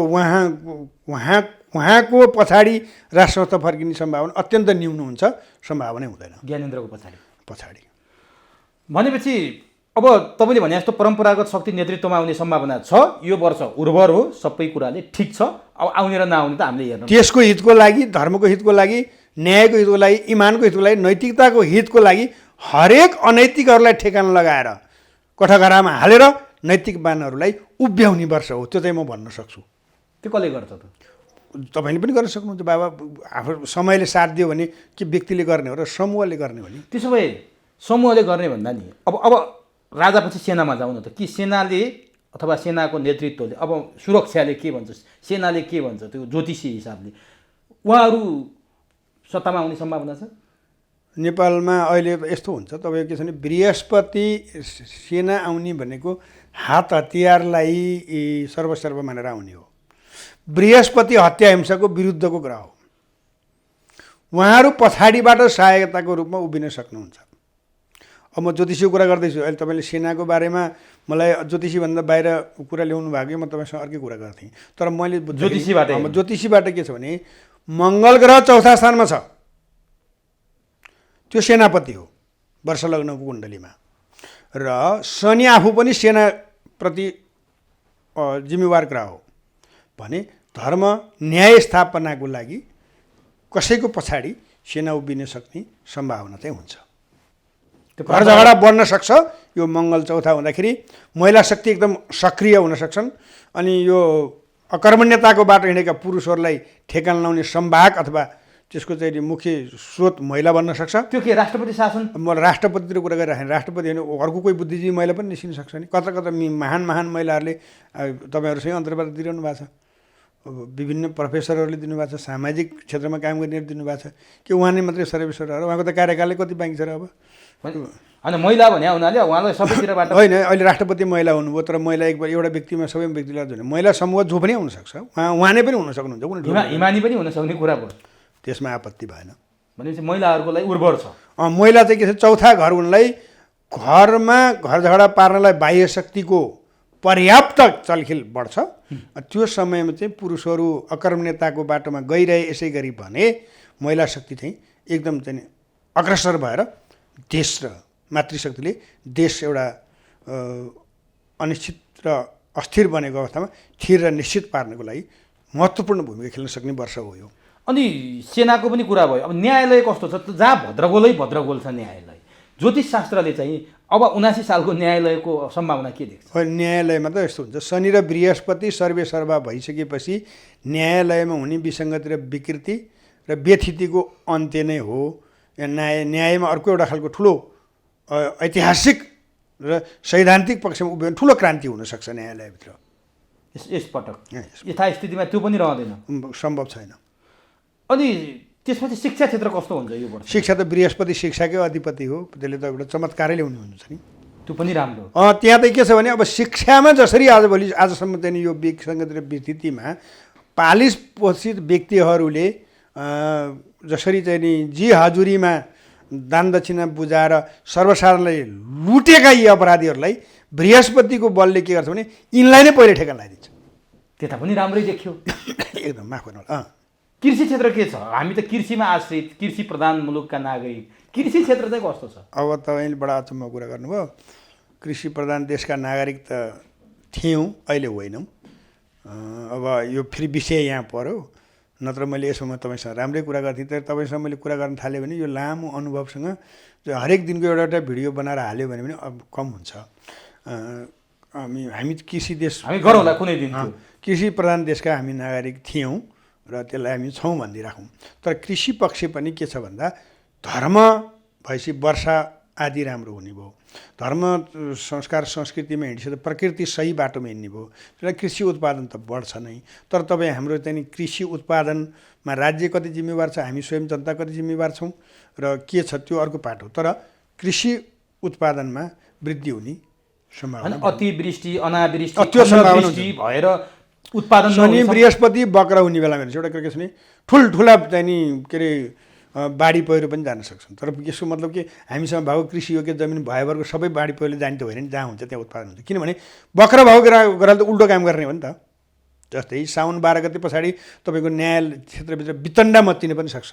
उहाँको पछाडि राष्ट्र संस्था फर्किने सम्भावना अत्यन्त न्यून हुन्छ, सम्भावना हुँदैन ज्ञानेन्द्रको पछाडि। पछाडि भनेपछि अब अब तपाईँले भने जस्तो परम्परागत शक्ति नेतृत्वमा आउने सम्भावना छ, यो वर्ष उर्वर हो, सबै कुराले ठिक छ। अब आउने र नआउने त हामीले हेर्नु। देशको हितको लागि, धर्मको हितको लागि, न्यायको हितको लागि, इमानको हितको लागि, नैतिकताको हितको लागि हरेक अनैतिकहरूलाई ठेगाना लगाएर कठघरामा हालेर नैतिक बानहरूलाई उभ्याउने वर्ष हो। त्यो चाहिँ म भन्न सक्छु। त्यो कसले गर्छ त? तपाईँले पनि गर्न सक्नुहुन्छ। बाबा आफ्नो समयले साथ दियो भने के व्यक्तिले गर्ने हो र समूहले गर्ने हो नि? त्यसो भए समूहले गर्ने भन्दा नि अब राजापछि सेनामा जाउँ न त। कि सेनाले अथवा सेनाको नेतृत्वले, अब सुरक्षाले के भन्छ, सेनाले के भन्छ, त्यो ज्योतिषी हिसाबले उहाँहरू सत्तामा आउने सम्भावना छ? नेपालमा अहिले यस्तो हुन्छ, तपाईँको के छ भने बृहस्पति सेना आउने भनेको हात हतियारलाई सर्वसर्व मानेर आउने हो। बृहस्पति हत्या हिंसाको विरुद्धको ग्रह हो। उहाँहरू पछाडिबाट सहायताको रूपमा उभिन सक्नुहुन्छ। अब म ज्योतिषीको कुरा गर्दैछु। अहिले तपाईँले सेनाको बारेमा मलाई ज्योतिषीभन्दा बाहिर कुरा ल्याउनु भएको, म तपाईँसँग अर्कै कुरा गर्थेँ। तर मैले ज्योतिषीबाट के छ भने मङ्गल ग्रह चौथा स्थानमा छ, त्यो सेनापति हो वर्ष लग्नको कुण्डलीमा। र शनि आफू पनि सेनाप्रति जिम्मेवार ग्रह हो भने धर्म न्याय स्थापनाको लागि कसैको पछाडि सेना उभिन सक्ने सम्भावना चाहिँ हुन्छ। घर झगडा बढ्न सक्छ। यो मङ्गल चौथा हुँदाखेरि महिला शक्ति एकदम सक्रिय हुन सक्छन्। अनि यो अकर्मण्यताको बाटो हिँडेका पुरुषहरूलाई ठेगाना लाउने सम्भाग अथवा त्यसको चाहिँ मुख्य स्रोत महिला बन्न सक्छ। त्यो के राष्ट्रपति शासन? म राष्ट्रपतितिर कुरा गरिराखेँ। राष्ट्रपति होइन, अर्को कोही बुद्धिजीवी महिला पनि निस्किन सक्छ नि। कता कता महान महिलाहरूले तपाईँहरूसँग अन्तर्वार्ता दिइरहनु भएको छ। विभिन्न प्रोफेसरहरूले दिनुभएको छ, सामाजिक क्षेत्रमा काम गर्नेहरू दिनुभएको छ। के उहाँ नै मात्रै सर्वेश्वर हो? उहाँको त कार्यकालले कति बाँकी छ र? अब होइन, महिला भने हुनाले उहाँलाई सबैतिरबाट होइन। अहिले राष्ट्रपति महिला हुनुभयो, तर महिला एउटा व्यक्तिमा सबै व्यक्तिलाई जुन महिला समूह जो पनि हुनसक्छ, उहाँ नै पनि हुन सक्नुहुन्छ। कुनै हिमानी पनि हुन सक्ने कुरा भयो, त्यसमा आपत्ति भएन। भनेपछि महिलाहरूको लागि उर्वर छ। महिला चाहिँ के छ, चौथा घर उनलाई घरमा घर झगडा पार्नलाई बाह्य शक्तिको पर्याप्त चलखेल बढ्छ। त्यो समयमा चाहिँ पुरुषहरू अकर्मण्यताको बाटोमा गइरहे यसै गरी भने महिला शक्ति चाहिँ एकदम चाहिँ अग्रसर भएर देश र मातृशक्तिले देश एउटा अनिश्चित र अस्थिर बनेको अवस्थामा स्थिर र निश्चित पार्नको लागि महत्त्वपूर्ण भूमिका खेल्न सक्ने वर्ष हो यो। अनि सेनाको पनि कुरा भयो। अब न्यायालय कस्तो छ? जहाँ भद्रगोल छ न्यायालय। ज्योतिष शास्त्रले चाहिँ अब 79 सालको न्यायालयको सम्भावना के देख्छ? न्यायालयमा त यस्तो हुन्छ, शनि र बृहस्पति सर्वे सर्वा भइसकेपछि न्यायालयमा हुने विसङ्गति र विकृति र व्यथितिको अन्त्य नै हो। न्यायमा अर्को एउटा खालको ठुलो ऐतिहासिक र सैद्धान्तिक पक्षमा उभियो भने ठुलो क्रान्ति हुनसक्छ न्यायालयभित्र। यसपटक यथास्थितिमा त्यो पनि रहँदैन, सम्भव छैन। अनि त्यसपछि शिक्षा क्षेत्र कस्तो हुन्छ यो वर्ष? शिक्षा त बृहस्पति शिक्षाकै अधिपति हो, त्यसले त एउटा चमत्कारै ल्याउने हुन्छ नि। त्यो पनि राम्रो। त्यहाँ त के छ भने अब शिक्षामा जसरी आजसम्म चाहिँ यो विसङ्गति र विस्थितिमा पालिस पोषित व्यक्तिहरूले जसरी चाहिँ नि जी हजुरीमा दान दक्षिणा बुझाएर सर्वसाधारणलाई लुटेका यी अपराधीहरूलाई बृहस्पतिको बलले के गर्छ भने यिनलाई नै पहिले ठेगाना लगाइदिन्छ। त्यता पनि राम्रै देखियो। एकदम माफ गर्नु। कृषि क्षेत्र के छ? हामी त कृषिमा आश्रित, कृषि प्रधान मुलुकका नागरिक। कृषि क्षेत्र चाहिँ कस्तो छ? अब तपाईँले बडा अचम्म कुरा गर्नुभयो। कृषि प्रधान देशका नागरिक त थियौँ, अहिले होइनौँ। अब यो फेरि विषय यहाँ पर्यो, नत्र मैले यसोमा तपाईँसँग राम्रै कुरा गर्थेँ। तर तपाईँसँग मैले कुरा गर्न थालेँ भने यो लामो अनुभवसँग हरेक दिनको एउटा एउटा भिडियो बनाएर हाल्यो भने पनि अब कम हुन्छ। हामी कृषि देश, हामी गरौँला कुनै दिन। कृषि प्रधान देशका हामी नागरिक थियौँ र त्यसलाई हामी छौँ भनिदिइराखौँ। तर कृषि पक्ष पनि के छ भन्दा धर्म भएपछि वर्षा आदि राम्रो हुने भयो। धर्म संस्कार संस्कृतिमा हिँडिसक्दा प्रकृति सही बाटोमा हिँड्ने भयो। त्यसलाई कृषि उत्पादन त बढ्छ नै। तर तपाईँ हाम्रो चाहिँ कृषि उत्पादनमा राज्य कति जिम्मेवार छ, हामी स्वयं जनता कति जिम्मेवार छौँ र के छ त्यो अर्को पाठ हो। तर कृषि उत्पादनमा वृद्धि हुने सम्भावना, अतिवृष्टि अनावृष्टि भएर उत्पादन शनि बृहस्पति वक्र हुने बेलामा एउटा के छ भने ठुल्ठुला चाहिँ नि के अरे बाढी पहिरो पनि जान सक्छन्। तर यसको मतलब कि हामीसँग भएको कृषि योग्य जमिन भएभरको सबै बाढी पहिरोले जाने त होइन नि, जहाँ हुन्छ त्यहाँ उत्पादन हुन्छ। किनभने वक्र भाव गरेर त उल्टो काम गर्ने हो नि त। जस्तै साउन 12 गते पछाडि तपाईँको न्याय क्षेत्रभित्र वितण्डा मच्चिन पनि सक्छ,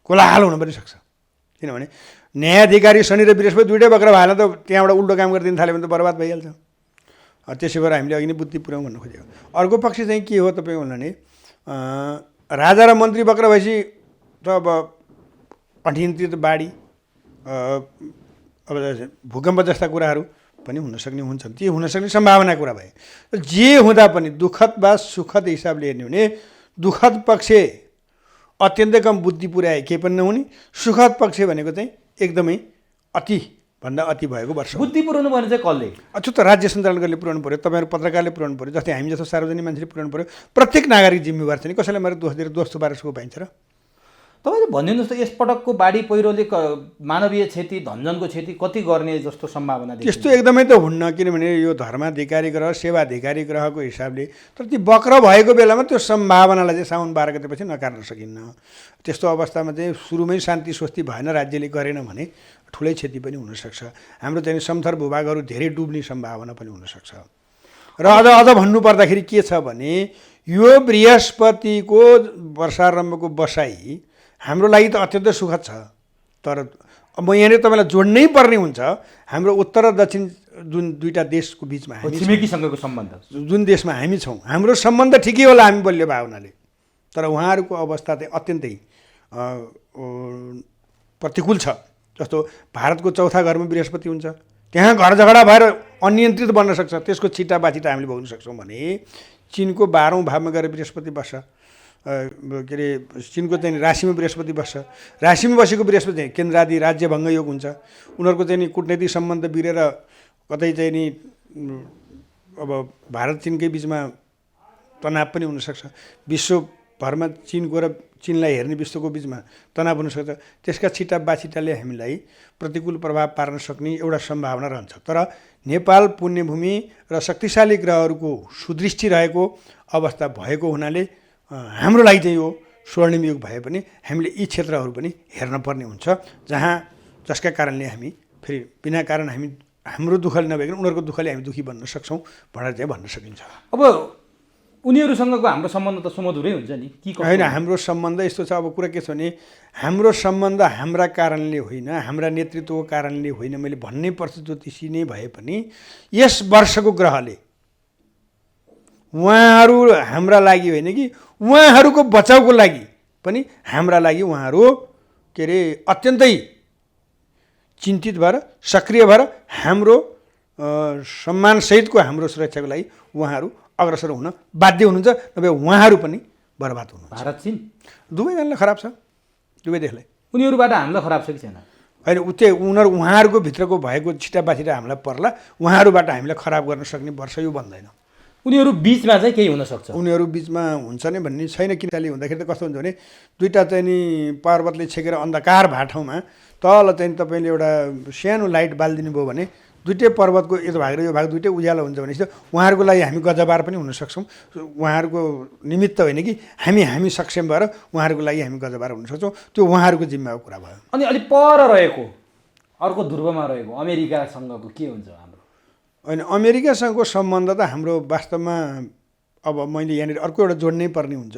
कोलाहल हुन पनि सक्छ। किनभने न्यायाधिकारी शनि र बृहस्पति दुइटै बक्रा भएन त त्यहाँबाट उल्टो काम गरिदिन थाल्यो भने त बर्बाद भइहाल्छ। त्यसै भएर हामीले अघि नै बुद्धि पुर्याउँ भन्न खोजेको। अर्को पक्ष चाहिँ के हो तपाईँको भन्नाले राजा र मन्त्री बक्रा भएपछि त अब अनियन्त्रित बाढी अब भूकम्प जस्ता कुराहरू पनि हुनसक्ने हुन्छन्। ती हुनसक्ने सम्भावना कुरा भए जे हुँदा पनि दुःखद वा सुखद हिसाबले हेर्ने भने दुःखद पक्ष अत्यन्तै कम बुद्धि पुर्याए केही पनि नहुने, सुखद पक्ष भनेको चाहिँ एकदमै अति भन्दा अति भएको वर्ष हो। बुद्धि पुऱ्याउनु भने चाहिँ कसले? अझ त राज्य सञ्चालनले पुऱ्याउनु पऱ्यो, तपाईँहरू पत्रकारले पुऱ्याउनु पऱ्यो, जस्तै हामी जस्तो सार्वजनिक मान्छेले पुऱ्याउनु पऱ्यो। प्रत्येक नागरिक जिम्मेवार छ नि, कसैलाई मेरो दोष दिएर दोष थुपारेर सुको पाइन्छ र? तपाईँले भनिदिनुहोस् त यसपटकको बाढी पहिरोले मानवीय क्षति धनजनको क्षति कति गर्ने जस्तो सम्भावना देखिन्छ? त्यस्तो एकदमै त हुन्न, किनभने यो धर्माधिकारी ग्रह सेवाधिकारी ग्रहको हिसाबले। तर ती वक्र भएको बेलामा त्यो सम्भावनालाई चाहिँ साउन 12 गतेपछि नकार्न सकिन्न। त्यस्तो अवस्थामा चाहिँ सुरुमै शान्ति स्वस्ति भएन, राज्यले गरेन भने ठुलै क्षति पनि हुनसक्छ। हाम्रो चाहिँ समथर भूभागहरू धेरै डुब्ने सम्भावना पनि हुनसक्छ। र अझ भन्नुपर्दाखेरि के छ भने यो बृहस्पतिको वर्षारम्भको बसाइ हाम्रो लागि त अत्यन्तै सुखद छ। तर म यहाँनिर तपाईँलाई जोड्नै पर्ने हुन्छ हाम्रो उत्तर र दक्षिण जुन दुईवटा देशको बिचमा हामी छिमेकीसँगको सम्बन्ध, जुन देशमा हामी छौँ, हाम्रो सम्बन्ध ठिकै होला हामी बलियो भावनाले, तर उहाँहरूको अवस्था चाहिँ अत्यन्तै प्रतिकूल छ। जस्तो भारतको चौथा घरमा बृहस्पति हुन्छ, त्यहाँ घर झगडा भएर अनियन्त्रित बन्न सक्छ, त्यसको छिटा बाछिटा हामीले भोग्न सक्छौँ। भने चिनको 12औँ भावमा गएर बृहस्पति बस्छ, के अरे चिनको चाहिँ राशिमा बृहस्पति बस्छ, राशिमा बसेको बृहस्पति केन्द्रादि राज्यभङ्ग योग हुन्छ। उनीहरूको चाहिँ नि कुटनैतिक सम्बन्ध बिरेर कतै चाहिँ नि अब भारत चिनकै बिचमा तनाव पनि हुनसक्छ, विश्वभरमा चिनको र चिनलाई हेर्ने विश्वको बिचमा तनाव हुनसक्छ। त्यसका छिटा बाछिटाले हामीलाई प्रतिकूल प्रभाव पार्न सक्ने एउटा सम्भावना रहन्छ। तर नेपाल पुण्यभूमि र शक्तिशाली ग्रहहरूको सुदृष्टि रहेको अवस्था भएको हुनाले हाम्रो लागि चाहिँ यो स्वर्णिम युग भए पनि हामीले यी क्षेत्रहरू पनि हेर्न पर्ने हुन्छ, जसका कारणले हामी फेरि बिना कारण हाम्रो दुःखले नभइकन उनीहरूको दुःखले हामी दुःखी बन्न सक्छौँ भनेर चाहिँ भन्न सकिन्छ। अब उनीहरूसँगको हाम्रो सम्बन्ध त सुमधुरै हुन्छ नि कि होइन? हाम्रो सम्बन्ध यस्तो छ, अब कुरा के छ भने हाम्रो सम्बन्ध हाम्रा कारणले होइन, हाम्रा नेतृत्वको कारणले होइन, मैले भन्नै पर्छ ज्योतिषी नै भए पनि यस वर्षको ग्रहले उहाँहरू हाम्रा लागि होइन कि उहाँहरूको बचाउको लागि पनि हाम्रा लागि उहाँहरू के अरे अत्यन्तै चिन्तित भएर सक्रिय भएर हाम्रो सम्मानसहितको हाम्रो सुरक्षाको लागि उहाँहरू अग्रसर हुन बाध्य हुनुहुन्छ, नभए उहाँहरू पनि बर्बाद हुनुहुन्छ। भारत चीन दुवैजनालाई खराब छ, दुवै देशलाई। उनीहरूबाट हामीलाई खराब छ कि छैन? होइन, उहाँहरूको भित्रको भएको छिटा बाछिटा हामीलाई पर्ला, उहाँहरूबाट हामीलाई खराब गर्न सक्ने वर्ष यो बन्दैन। उनीहरू बिचमा चाहिँ केही हुनसक्छ, उनीहरू बिचमा हुन्छ नै भन्ने छैन। किनले हुँदाखेरि त कस्तो हुन्छ भने दुईवटा चाहिँ नि पर्वतले छेकेर अन्धकार भएको ठाउँमा तल चाहिँ तपाईँले एउटा सानो लाइट बालिदिनु भयो भने दुइटै पर्वतको यो भाग र यो भाग दुइटै उज्यालो हुन्छ भनेपछि उहाँहरूको लागि हामी गजबार पनि हुन सक्छौँ। उहाँहरूको निमित्त होइन कि हामी सक्षम भएर उहाँहरूको लागि हामी गजबार हुन सक्छौँ, त्यो उहाँहरूको जिम्माको कुरा भयो। अनि अलिक पर रहेको अर्को ध्रुवमा रहेको अमेरिकासँगको के हुन्छ हाम्रो? होइन, अमेरिकासँगको सम्बन्ध त हाम्रो वास्तवमा अब मैले यहाँनिर अर्को एउटा जोड्नै पर्ने हुन्छ।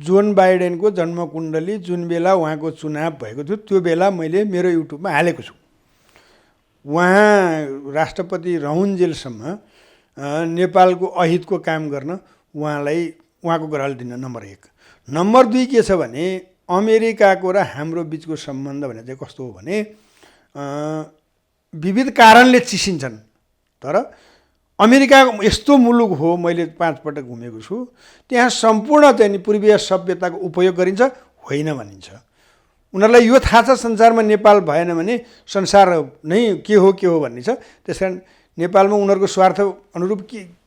जोन बाइडेनको जन्मकुण्डली जुन बेला उहाँको चुनाव भएको थियो त्यो बेला मैले मेरो युट्युबमा हालेको छु। उहाँ राष्ट्रपति रहन्जेलसम्म नेपालको अहितको काम गर्न उहाँको ग्रहले दिन नम्बर 1। नम्बर 2 के छ भने अमेरिकाको र हाम्रो बिचको सम्बन्ध भने चाहिँ कस्तो हो भने विविध कारणले चिसिन्छन्। तर अमेरिका यस्तो मुलुक हो, मैले 5 पटक घुमेको छु, त्यहाँ सम्पूर्ण चाहिँ नि पूर्वीय सभ्यताको उपयोग गरिन्छ होइन भनिन्छ। उनीहरूलाई यो थाहा छ संसारमा नेपाल भएन भने संसार नै के हो भन्ने छ। त्यस कारण नेपालमा उनीहरूको स्वार्थ अनुरूप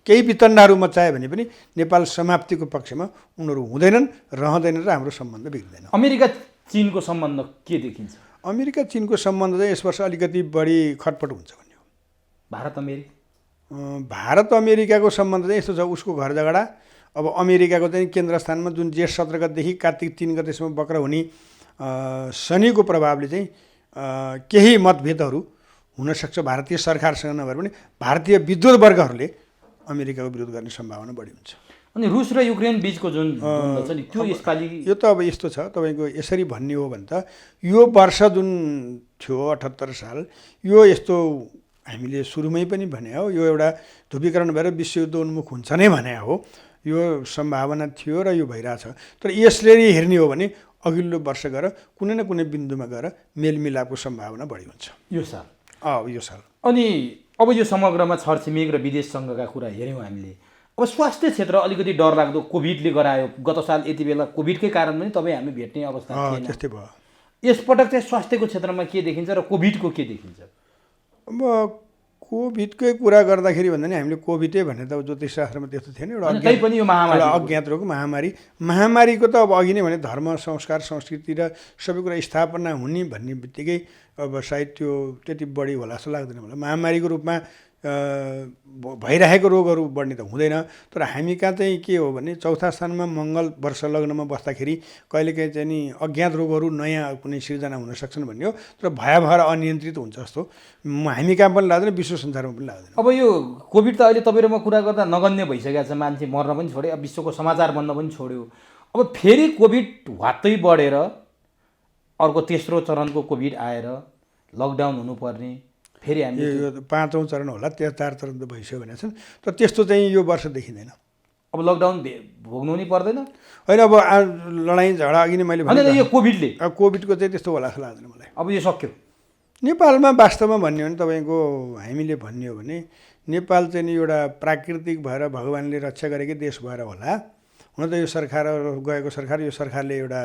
केही वितण्डाहरू मचायो भने पनि नेपाल समाप्तिको पक्षमा उनीहरू हुँदैनन्, रहँदैनन् र हाम्रो सम्बन्ध बिग्रिँदैन। अमेरिका चीनको सम्बन्ध के देखिन्छ? अमेरिका चीनको सम्बन्ध चाहिँ यस वर्ष अलिकति बढी खटपट हुन्छ भन्ने हो। भारत अमेरिकाको सम्बन्ध चाहिँ यस्तो छ, उसको घर झगडा अब अमेरिकाको चाहिँ केन्द्र स्थानमा जुन जेठ 17 गतेदेखि कार्तिक 3 गतेसम्म बक्र हुने शनिको प्रभावले चाहिँ केही मतभेदहरू हुनसक्छ भारतीय सरकारसँग नभएर पनि भारतीय विद्रोह वर्गहरूले अमेरिकाको विरोध गर्ने सम्भावना बढी हुन्छ। अनि रुस र युक्रेन बिचको जुन छ नि त्यो यसपालि यो त अब यस्तो छ, तपाईँको यसरी भन्ने हो भने त यो वर्ष जुन थियो 78 साल। यो यस्तो हामीले सुरुमै पनि भने हो, यो एउटा ध्रुवीकरण भएर विश्वयुद्ध उन्मुख हुन्छ नै भने हो। यो सम्भावना थियो र यो भइरहेछ। तर यसले हेर्ने हो भने अघिल्लो वर्ष गएर कुनै न कुनै बिन्दुमा गएर मेलमिलापको सम्भावना बढी हुन्छ यो साल। यो साल। अनि अब यो समग्रमा छरछिमेक र विदेशसँगका कुरा हेऱ्यौँ हामीले। अब स्वास्थ्य क्षेत्र अलिकति डरलाग्दो कोभिडले गरायो। गत साल यति बेला कोभिडकै कारण पनि तपाईँ हामी भेट्ने अवस्था थिएन। त्यस्तै भयो। यसपटक चाहिँ स्वास्थ्यको क्षेत्रमा के देखिन्छ र कोभिडको के देखिन्छ? अब कोभिडकै कुरा गर्दाखेरि भन्दा नि हामीले कोभिडै भने त ज्योतिषशास्त्रमा त्यस्तो थिएन। एउटा अज्ञात रोग महामारीको त अब अघि नै भने धर्म संस्कार संस्कृति र सबै कुरा स्थापना हुने भन्ने बित्तिकै अब सायद त्यो त्यति बढी होला जस्तो लाग्दैन मलाई। महामारीको रूपमा भइरहेको रोगहरू बढ्ने त हुँदैन। तर हामी कहाँ चाहिँ के हो भने चौथा स्थानमा मङ्गल वर्ष लग्नमा बस्दाखेरि कहिलेकाहीँ चाहिँ नि अज्ञात रोगहरू नयाँ कुनै सिर्जना हुन सक्छन् भन्ने हो। तर भएर अनियन्त्रित हुन्छ जस्तो हामी कहाँ पनि लाग्दैन, विश्व संसारमा पनि लाग्दैन। अब यो कोभिड त अहिले तपाईँ र म कुरा गर्दा नगन्य भइसकेको छ। मान्छे मर्न पनि छोड्यो, अब विश्वको समाचार बन्न पनि छोड्यो। अब फेरि कोभिड वात्तै बढेर अर्को तेस्रो चरणको कोभिड आएर लकडाउन हुनुपर्ने, फेरि हामी यो 5औँ चरण होला, 4 चरण त भइसक्यो भनेको छन्। तर त्यस्तो चाहिँ यो वर्ष देखिँदैन। अब लकडाउन भोग्नु नि पर्दैन होइन। अब लडाइँ झगडा अघि नै मैले भने यो कोभिडले कोभिडको चाहिँ त्यस्तो होला जस्तो लाग्दैन मलाई। अब यो सक्यो। नेपालमा वास्तवमा भन्ने हो भने तपाईँको हामीले भन्ने हो भने नेपाल चाहिँ नि एउटा प्राकृतिक भएर भगवान्ले रक्षा गरेकै देश भएर होला। हुन त यो सरकार गएको सरकार, यो सरकारले एउटा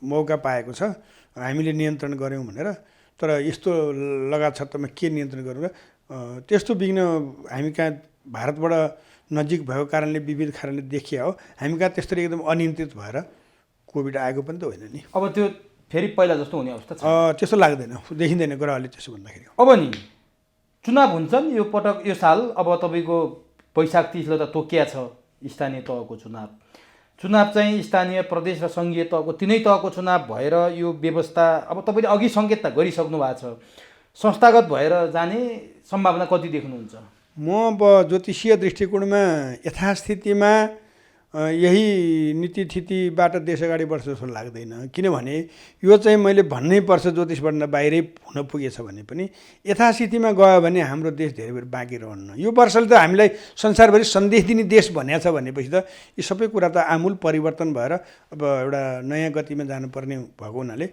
मौका पाएको छ हामीले नियन्त्रण गऱ्यौँ भनेर। तर यस्तो लगातारमा के नियन्त्रण गरौँ र त्यस्तो विघ्न हामी कहाँ भारतबाट नजिक भएको कारणले विविध कारणले देखिया हो। हामी कहाँ त्यसरी एकदम अनियन्त्रित भएर कोभिड आएको पनि त होइन नि। अब त्यो फेरि पहिला जस्तो हुने अवस्था छ त्यस्तो लाग्दैन, देखिँदैन ग्रहले त्यसो भन्दाखेरि। अब नि चुनाव हुन्छन् यो पटक, यो साल। अब तपाईँको वैशाख 30 त तोकिया छ स्थानीय तहको चुनाव। चुनाव चाहिँ स्थानीय प्रदेश र सङ्घीय तहको तिनै तहको चुनाव भएर यो व्यवस्था अब तपाईँले अघि सङ्केत त गरिसक्नु भएको छ। संस्थागत भएर जाने सम्भावना कति देख्नुहुन्छ? म अब ज्योतिषीय दृष्टिकोणमा यथास्थितिमा यही नीतिथितिबाट देश अगाडि बढ्छ जस्तो लाग्दैन। किनभने यो चाहिँ मैले भन्नै पर्छ ज्योतिषबाट बाहिरै हुन पुगेछ भने पनि यथास्थितिमा गयो भने हाम्रो देश धेरै बेर बाँकी रहन्न। यो वर्षले त हामीलाई संसारभरि सन्देश दिने देश भनेको छ भनेपछि त यी सबै कुरा त आमूल परिवर्तन भएर अब एउटा नयाँ गतिमा जानुपर्ने भएको हुनाले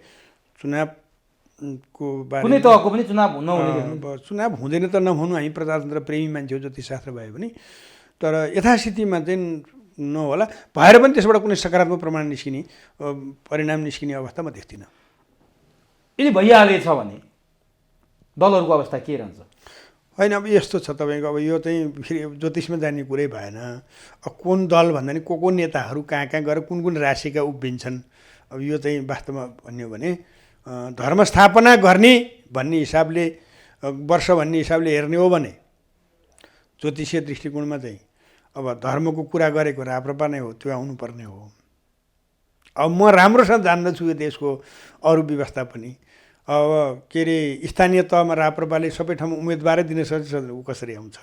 चुनावको बारे कुनै तहको पनि चुनाव नहुने, चुनाव हुँदैन त नहुनु। हामी प्रजातन्त्र प्रेमी मान्छे हो ज्योतिषशास्त्र भए पनि। तर यथास्थितिमा चाहिँ नहोला, भएर पनि त्यसबाट कुनै सकारात्मक प्रमाण निस्किने परिणाम निस्किने अवस्था म देख्दिनँ। यदि भइहालेछ भने दलहरूको अवस्था के रहन्छ? होइन, अब यस्तो छ तपाईँको, अब यो चाहिँ फेरि ज्योतिषमा जाने कुरै भएन। अब कुन दल भन्दा नि को नेताहरू कहाँ कहाँ गएर कुन कुन राशिका उभिन्छन्। अब यो चाहिँ वास्तवमा भन्यो भने धर्म स्थापना गर्ने भन्ने हिसाबले वर्ष भन्ने हिसाबले हेर्ने हो भने ज्योतिषीय दृष्टिकोणमा चाहिँ अब धर्मको कुरा गरेको राप्रपा नै हो, त्यो आउनुपर्ने हो। अब म राम्रोसँग जान्दछु यो देशको अरू व्यवस्था पनि। अब के अरे स्थानीय तहमा राप्रपाले सबै ठाउँमा उम्मेदवारै दिन सक्छ, ऊ कसरी आउँछ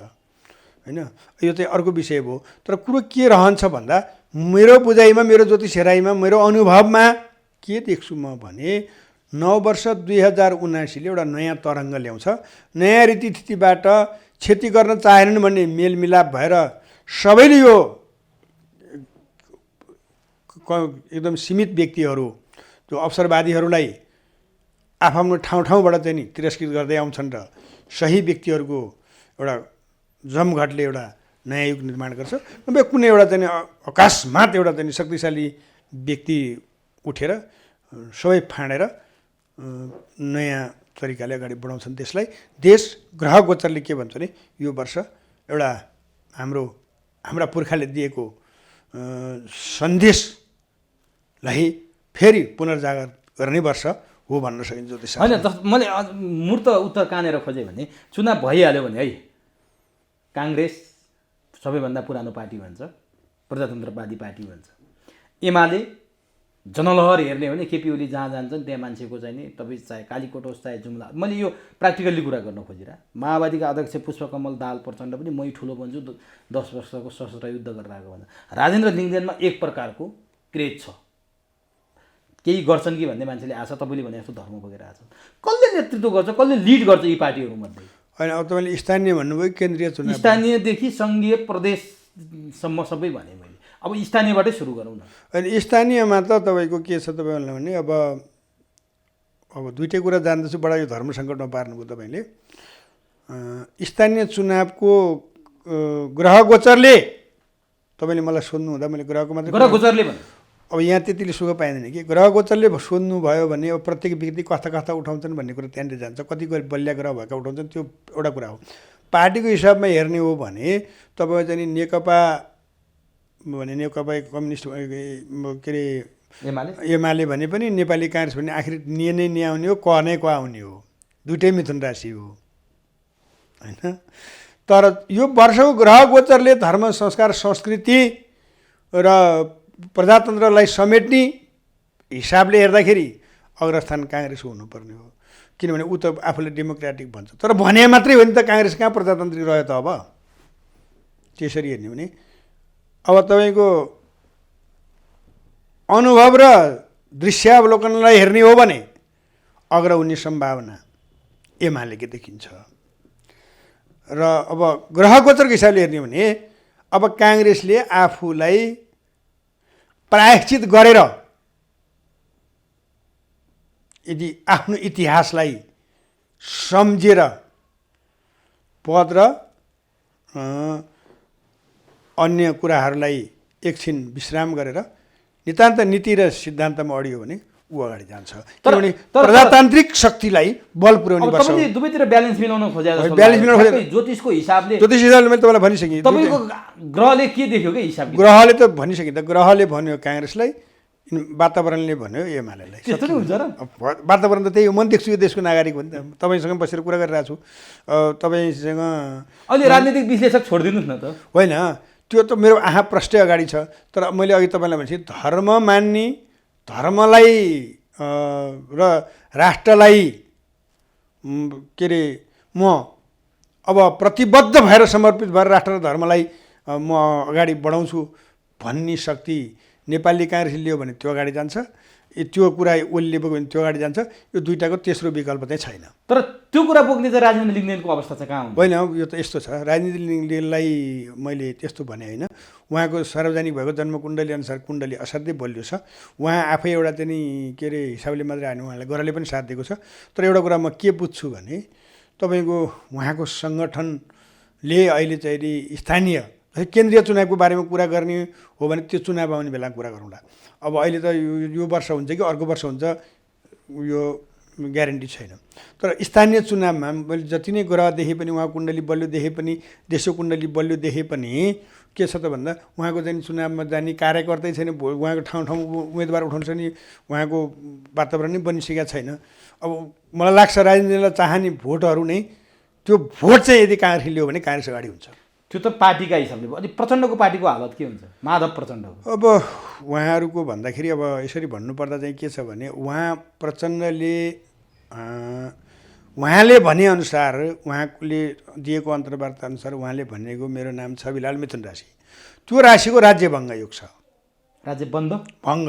होइन, यो चाहिँ अर्को विषय भयो। तर कुरो के रहन्छ भन्दा मेरो बुझाइमा, मेरो ज्योतिष हेराइमा, मेरो अनुभवमा के देख्छु म भने नववर्ष 2079ले एउटा नयाँ तरङ्ग ल्याउँछ। नयाँ रीतिथितिबाट क्षति गर्न चाहेनन् भन्ने मेलमिलाप भएर सबैले यो एकदम सीमित व्यक्तिहरू जो अवसरवादीहरूलाई आफ्नो ठाउँबाट चाहिँ नि तिरस्कृत गर्दै आउँछन् र सही व्यक्तिहरूको एउटा जमघटले एउटा नयाँ युग निर्माण गर्छ। नभए कुनै एउटा चाहिँ अकस्मात एउटा चाहिँ शक्तिशाली व्यक्ति उठेर सबै फाँडेर नयाँ तरिकाले अगाडि बढाउँछन् देशलाई। देश ग्रह गोचरले के भन्छ भने यो वर्ष एउटा हाम्रा पुर्खाले दिएको सन्देशलाई फेरि पुनर्जागर गर्ने वर्ष हो भन्न सकिन्छ ज्योतिष। होइन, मैले मूर्त उत्तर कहाँनिर खोजेँ भने चुनाव भइहाल्यो भने है काङ्ग्रेस सबैभन्दा पुरानो पार्टी भन्छ, प्रजातन्त्रवादी पार्टी भन्छ। एमाले जनलहर हेर्ने हो भने केपी ओली जहाँ जान्छन् त्यहाँ मान्छेको चाहिँ नि तपाईँ चाहे कालीकोट होस् चाहे जुम्ला, मैले यो प्र्याक्टिकल्ली कुरा गर्न खोजिरहेँ। माओवादीका अध्यक्ष पुष्पकमल दाहाल प्रचण्ड पनि मै ठुलो भन्छु 10 वर्षको सशस्त्र युद्ध गरेर आएको भन्छ। राजेन्द्र लिङ्गदेनमा एक प्रकारको क्रेज छ। केही गर्छन् कि भन्ने मान्छेले आशा तपाईँले भने जस्तो धर्म बोकेर आएको छ। कसले नेतृत्व गर्छ, कसले लिड गर्छ यी पार्टीहरूमध्ये? होइन, अब तपाईँले स्थानीय भन्नुभयो, केन्द्रीय चुनाव, स्थानीयदेखि सङ्घीय प्रदेशसम्म सबै भने मैले। अब स्थानीयबाटै सुरु गरौँ न। होइन, स्थानीयमा त तपाईँको के छ तपाईँलाई भने अब दुइटै कुरा जान्दैछु, बडा यो धर्म सङ्कटमा पार्नुभयो तपाईँले। स्थानीय चुनावको ग्रह गोचरले तपाईँले मलाई सोध्नुहुँदा मैले ग्रहको मात्रै ग्रह गोचरले भने अब यहाँ त्यतिले सुख पाइँदैन कि ग्रह गोचरले सोध्नुभयो भने अब प्रत्येक व्यक्ति कस्ता कस्ता उठाउँछन् भन्ने कुरा त्यहाँनिर जान्छ। कति बलिया ग्रह भएका उठाउँछन्, त्यो एउटा कुरा हो। पार्टीको हिसाबमा हेर्ने हो भने तपाईँ चाहिँ नेकपा भने नेकपा कम्युनिस्ट के अरे एमाले भने पनि नेपाली काङ्ग्रेस भने आखिर निय नै नियाउने हो, क नै क आउने हो। दुइटै मिथुन राशि हो होइन। तर यो वर्षको ग्रह गोचरले धर्म संस्कार संस्कृति र प्रजातन्त्रलाई समेट्ने हिसाबले हेर्दाखेरि अग्रस्थान काङ्ग्रेसको हुनुपर्ने हो, किनभने ऊ त आफूले डेमोक्रेटिक भन्छ। तर भने मात्रै हो नि त, काङ्ग्रेस कहाँ प्रजातान्त्रिक रह्यो त? अब त्यसरी हेर्ने हो भने अब तपाईँको अनुभव र दृश्यावलोकनलाई हेर्ने हो भने अग्र हुने सम्भावना एमालेकै देखिन्छ। र अब ग्रह गोचरको हिसाबले हेर्ने हो भने अब काङ्ग्रेसले आफूलाई प्रायश्चित गरेर यदि आफ्नो इतिहासलाई सम्झेर पद र अन्य कुराहरूलाई एकछिन विश्राम गरेर नितान्त नीति र सिद्धान्तमा अडियो भने ऊ अगाडि जान्छ। किनभने प्रजातान्त्रिक शक्तिलाई बल पुर्याउने वर्ष हो। दुवैतिर ब्यालेन्स मिलाउन खोजेको छ। ब्यालेन्स मिलाउन खोजेको ज्योतिषको हिसाबले मैले तपाईँलाई भनिसकेँ। तपाईँको ग्रहले के देख्यो कि हिसाब? ग्रहले त भनिसकेँ त, ग्रहले भन्यो काङ्ग्रेसलाई, वातावरणले भन्यो एमालेलाई। त्यस्तो नै हुन्छ र? वातावरण त त्यही हो। म देख्छु यो देशको नागरिक हो नि त, तपाईँसँग बसेर कुरा गरिरहेको छु। तपाईँसँग अहिले राजनीतिक विश्लेषक छोडिदिनुहोस् न त। होइन, त्यो त मेरो आँखा प्रष्टै अगाडि छ। तर मैले अघि तपाईँलाई भनेपछि धर्म मान्ने, धर्मलाई र राष्ट्रलाई के अरे म अब प्रतिबद्ध भएर समर्पित भएर राष्ट्र र धर्मलाई म अगाडि बढाउँछु भन्ने शक्ति नेपाली काङ्ग्रेसले लियो भने त्यो अगाडि जान्छ, त्यो कुरा ओलीले बोक्यो भने त्यो अगाडि जान्छ। यो दुइटाको तेस्रो विकल्प चाहिँ छैन। तर त्यो कुरा बोक्ने चाहिँ राजनीति लिङ्गदेनको अवस्था चाहिँ कहाँ हुन्छ? होइन, यो त यस्तो छ, राजनीति लिङ्गदेनलाई मैले त्यस्तो भने होइन। उहाँको सार्वजनिक भएको जन्मकुण्डली अनुसार कुण्डली असाध्यै बलियो छ। उहाँ आफै एउटा चाहिँ के अरे हिसाबले मात्रै हाल्नु, उहाँलाई ग्रहले पनि साथ दिएको छ। तर एउटा कुरा म के बुझ्छु भने तपाईँको उहाँको सङ्गठनले अहिले चाहिँ स्थानीय केन्द्रीय चुनावको बारेमा कुरा गर्ने हो भने त्यो चुनाव आउने बेला कुरा गरौँला। अब अहिले त यो वर्ष हुन्छ कि अर्को वर्ष हुन्छ यो ग्यारेन्टी छैन। तर स्थानीय चुनावमा मैले जति नै ग्रह देखे पनि, उहाँको कुण्डली बलियो देखे पनि, देशको कुण्डली बलियो देखे पनि के छ त भन्दा उहाँको चाहिँ चुनावमा जाने कार्यकर्तै छैन। उहाँको ठाउँ ठाउँमा उम्मेदवार उठाउँछ नि, उहाँको वातावरण नै बनिसकेका छैन। अब मलाई लाग्छ राजनीतिलाई चाहने भोटहरू नै त्यो भोट चाहिँ यदि काङ्ग्रेसले लियो भने काङ्ग्रेस अगाडि हुन्छ। त्यो त पार्टीका हिसाबले भयो। अनि प्रचण्डको पार्टीको हालत के हुन्छ? माधव प्रचण्डको अब उहाँहरूको भन्दाखेरि अब यसरी भन्नुपर्दा चाहिँ के छ भने उहाँले भनेअनुसार, उहाँले दिएको अन्तर्वार्ता अनुसार उहाँले भनेको मेरो नाम छविलाल मिथुन राशि, त्यो राशिको राज्यभङ्ग योग छ। राज्य बन्द भङ्ग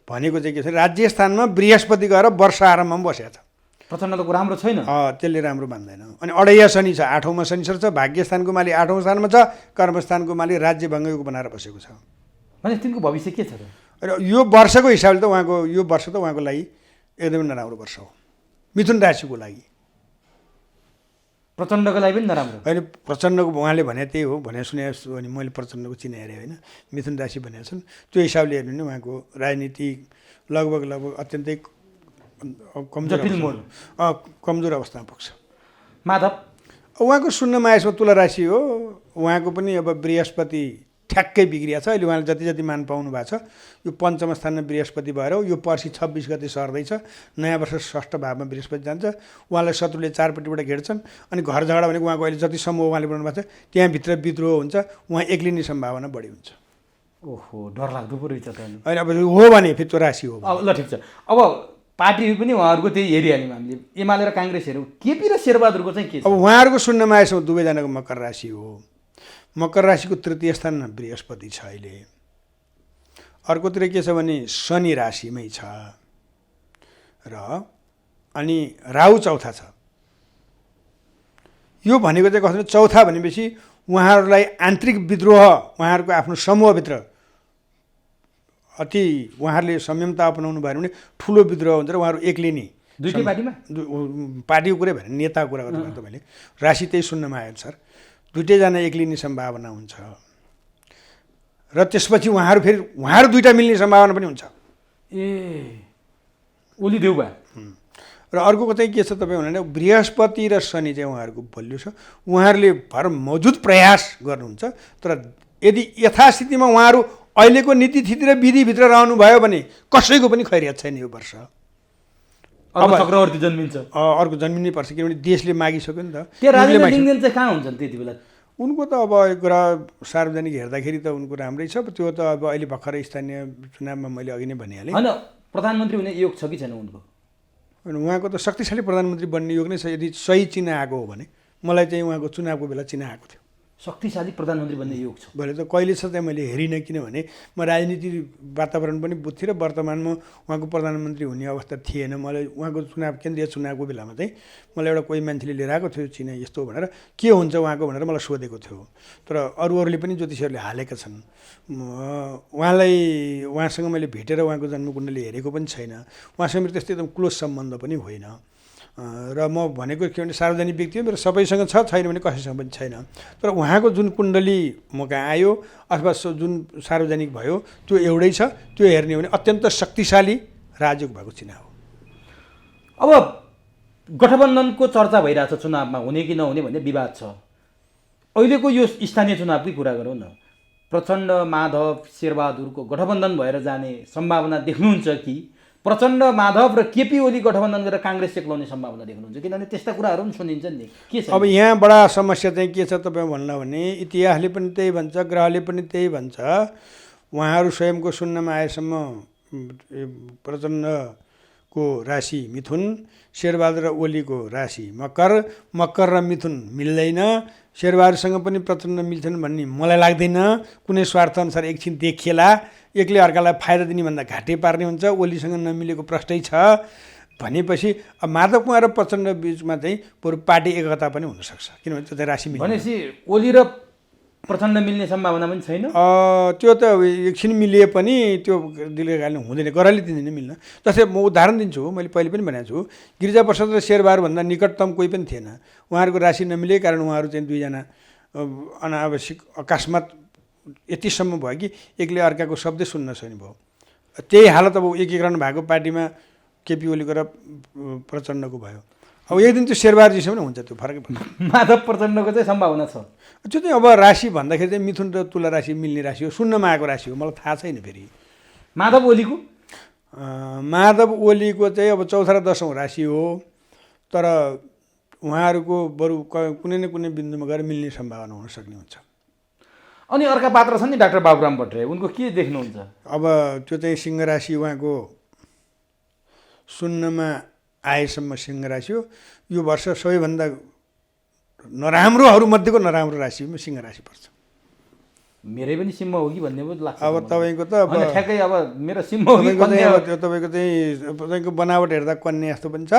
भनेको चाहिँ के छ? राज्य स्थानमा बृहस्पति गएर वर्ष आरम्भमा बसेको छ। प्रचण्डको राम्रो छैन, त्यसले राम्रो मान्दैन। अनि अढैया शनि छ, 8औँमा शनिश्चर छ, भाग्यस्थानको माली 8औँ स्थानमा छ, कर्मस्थानको माली राज्यभङ्ग योग बनाएर बसेको छ। भने तिनको भविष्य के छ र? र यो वर्षको हिसाबले त उहाँको यो वर्ष त उहाँको लागि एकदमै नराम्रो वर्ष हो, मिथुन राशिको लागि। प्रचण्डको लागि पनि नराम्रो होइन, प्रचण्डको उहाँले भने त्यही हो, भने सुने भने मैले प्रचण्डको चिने हेरेँ होइन, मिथुन राशि भनेका छन्। त्यो हिसाबले हेर्नु भने उहाँको राजनीति लगभग अत्यन्तै कमजोर अवस्थामा पुग्छ। माधव उहाँको शून्यमा आएसमा तुला राशि हो। उहाँको पनि अब बृहस्पति ठ्याक्कै बिग्रिया छ। अहिले उहाँले जति जति मान पाउनु भएको छ यो पञ्चम स्थानमा बृहस्पति भएर यो पर्सि 26 गते सर्दैछ। नयाँ वर्ष षष्ठ भावमा बृहस्पति जान्छ। उहाँलाई शत्रुले चारपट्टिबाट घेर्छन्। अनि घर झगडा भनेको उहाँको अहिले जति समूह उहाँले बनाउनु भएको छ त्यहाँभित्र विद्रोह हुन्छ, उहाँ एक्लिने सम्भावना बढी हुन्छ। ओहो, डरलाग्दो पो रहेछ त। होइन, अब हो भने फेरि त्यो राशि हो। अब ल ठिक छ। अब पार्टी पनि उहाँहरूको त्यही हेरिहाल्यौँ हामीले, एमाले र काङ्ग्रेसहरू। केपी र शेरबहादुरको चाहिँ के छ? अब उहाँहरूको शून्यमा आएसम्म दुवैजनाको मकर राशि हो। मकर राशिको तृतीय स्थानमा बृहस्पति छ अहिले। अर्कोतिर के छ भने शनि राशिमै छ र अनि राहु चौथा छ। यो भनेको चाहिँ कसरी चौथा भनेपछि उहाँहरूलाई आन्तरिक विद्रोह उहाँहरूको आफ्नो समूहभित्र अति उहाँहरूले संयमता अपनाउनु भयो भने ठुलो विद्रोह हुन्छ र उहाँहरू एक्लै नै दुईटै पार्टीमा पार्टीको कुरै भने नेताको कुरा गर्नुभयो तपाईँले राशि त्यही सुन्नमा आयो सर दुईटैजना एक्लिने सम्भावना हुन्छ र त्यसपछि उहाँहरू दुईटा मिल्ने सम्भावना पनि हुन्छ। ए ओली देउबा र अर्को चाहिँ के छ तपाईँ भने बृहस्पति र शनि चाहिँ उहाँहरूको बलियो छ। उहाँहरूले भर मौजुद प्रयास गर्नुहुन्छ तर यदि यथास्थितिमा उहाँहरू अहिलेको नीति थिति र विधिभित्र रहनुभयो भने कसैको पनि खैरियत छैन यो वर्ष। अब चक्रवर्ती जन्मिन्छ अर्को जन्मिनै पर्छ किनभने देशले मागिसक्यो नि त। त्यो राजेन्द्र लिङ्गदेन चाहिँ कहाँ हुन्छन् त्यति बेला? उनको त अब कुरा सार्वजनिक हेर्दाखेरि त उनको राम्रै छ त्यो त अब अहिले भर्खरै स्थानीय चुनावमा मैले अघि नै भनिहालेँ। होइन प्रधानमन्त्री हुने योग छ कि छैन उनको? होइन उहाँको त शक्तिशाली प्रधानमन्त्री बन्ने योग नै छ यदि सही चिन्ह आएको हो भने। मलाई चाहिँ उहाँको चुनावको बेला चिन्ह आएको थियो शक्तिशाली प्रधानमन्त्री बन्ने योग छ भले त कहिले छ चाहिँ मैले हेरिनँ किनभने म राजनीति वातावरण पनि बुझ्थेँ र वर्तमानमा उहाँको प्रधानमन्त्री हुने अवस्था थिएन। मलाई उहाँको केन्द्रीय चुनावको बेलामा चाहिँ मलाई एउटा कोही मान्छेले लिएर आएको थियो चिना यस्तो भनेर के हुन्छ उहाँको भनेर मलाई सोधेको थियो तर अरूहरूले पनि ज्योतिषीहरूले हालेका छन्। उहाँसँग मैले भेटेर उहाँको जन्मकुण्डली हेरेको पनि छैन। उहाँसँग मेरो त्यस्तै एकदम क्लोज सम्बन्ध पनि होइन र म भनेको के भने सार्वजनिक व्यक्ति हो मेरो सबैसँग छैन भने कसैसँग पनि छैन तर उहाँको जुन कुण्डली म कहाँ आयो अथवा जुन सार्वजनिक भयो त्यो एउटै छ। त्यो हेर्ने हो भने अत्यन्त शक्तिशाली राजयोग भएको चिन्ह हो। अब गठबन्धनको चर्चा भइरहेछ चुनावमा हुने कि नहुने भन्ने विवाद छ। अहिलेको यो स्थानीय चुनावकै कुरा गरौँ न प्रचण्ड माधव शेरबहादुरको गठबन्धन भएर जाने सम्भावना देख्नुहुन्छ कि प्रचण्ड माधव र केपी ओली गठबन्धन गरेर काङ्ग्रेस चेक्लाउने सम्भावना देख्नुहुन्छ? किनभने त्यस्ता कुराहरू पनि सुनिन्छन् नि के छ? अब यहाँ बडा समस्या चाहिँ के छ तपाईँ भन्नु भने इतिहासले पनि त्यही भन्छ ग्रहले पनि त्यही भन्छ उहाँहरू स्वयंको सुन्नमा आएसम्म प्रचण्डको राशि मिथुन शेरबहादुर र ओलीको राशि मकर र मिथुन मिल्दैन। शेरबहादुरसँग पनि प्रचण्ड मिल्छन् भन्ने मलाई लाग्दैन। कुनै स्वार्थअनुसार एकछिन देखिएला एकले अर्कालाई फाइदा दिने भन्दा घाटे पार्ने हुन्छ। ओलीसँग नमिलेको प्रष्टै छ भनेपछि अब माधव कुमार र प्रचण्ड बिचमा चाहिँ बरु पार्टी एकता पनि हुनसक्छ किनभने त्यो चाहिँ राशि मिल्छ। भनेपछि ओली र प्रचण्ड मिल्ने सम्भावना पनि छैन? त्यो त एकछिन मिलिए पनि त्यो दीर्घकालीन हुँदैन गराले दिँदैन मिल्न। जस्तै म उदाहरण दिन्छु मैले पहिले पनि भनेको छु गिरिजाप्रसाद र शेरबहादुरभन्दा निकटतम कोही पनि थिएन। उहाँहरूको राशि नमिलेको कारण उहाँहरू चाहिँ दुईजना अनावश्यक अकस्मात यतिसम्म भयो कि एकले अर्काको शब्दै सुन्न सक्ने भयो। त्यही हालत अब एकीकरण भएको पार्टीमा केपी ओलीको र प्रचण्डको भयो। अब एक दिन त्यो शेरबहादुरजीसँग पनि हुन्छ त्यो फरकै पर्छ। माधव प्रचण्डको चाहिँ सम्भावना छ त्यो चाहिँ अब राशि भन्दाखेरि चाहिँ मिथुन र तुला राशि मिल्ने राशि हो सुन्नमा आएको राशि हो मलाई थाहा छैन। फेरि माधव ओलीको चाहिँ अब 4 र 10औं राशि हो तर उहाँहरूको बरु कुनै न कुनै बिन्दुमा गएर मिल्ने सम्भावना हुन सक्ने हुन्छ। अनि अर्का पात्र छन् नि डाक्टर बाबुराम भट्टराई उनको के देख्नुहुन्छ? अब त्यो चाहिँ सिंह राशि उहाँको सुन्नमा आएसम्म सिंह राशि हो। यो वर्ष सबैभन्दा नराम्रोहरू मध्येको नराम्रो राशि सिंह राशि पर्छ। मेरै पनि सिंह हो कि भन्ने पो लाग्छ। अब तपाईँको त अब ठ्याक्कै अब मेरो सिंह हो कि कन्या हो? तपाईँको बनावट हेर्दा कन्या जस्तो पनि छ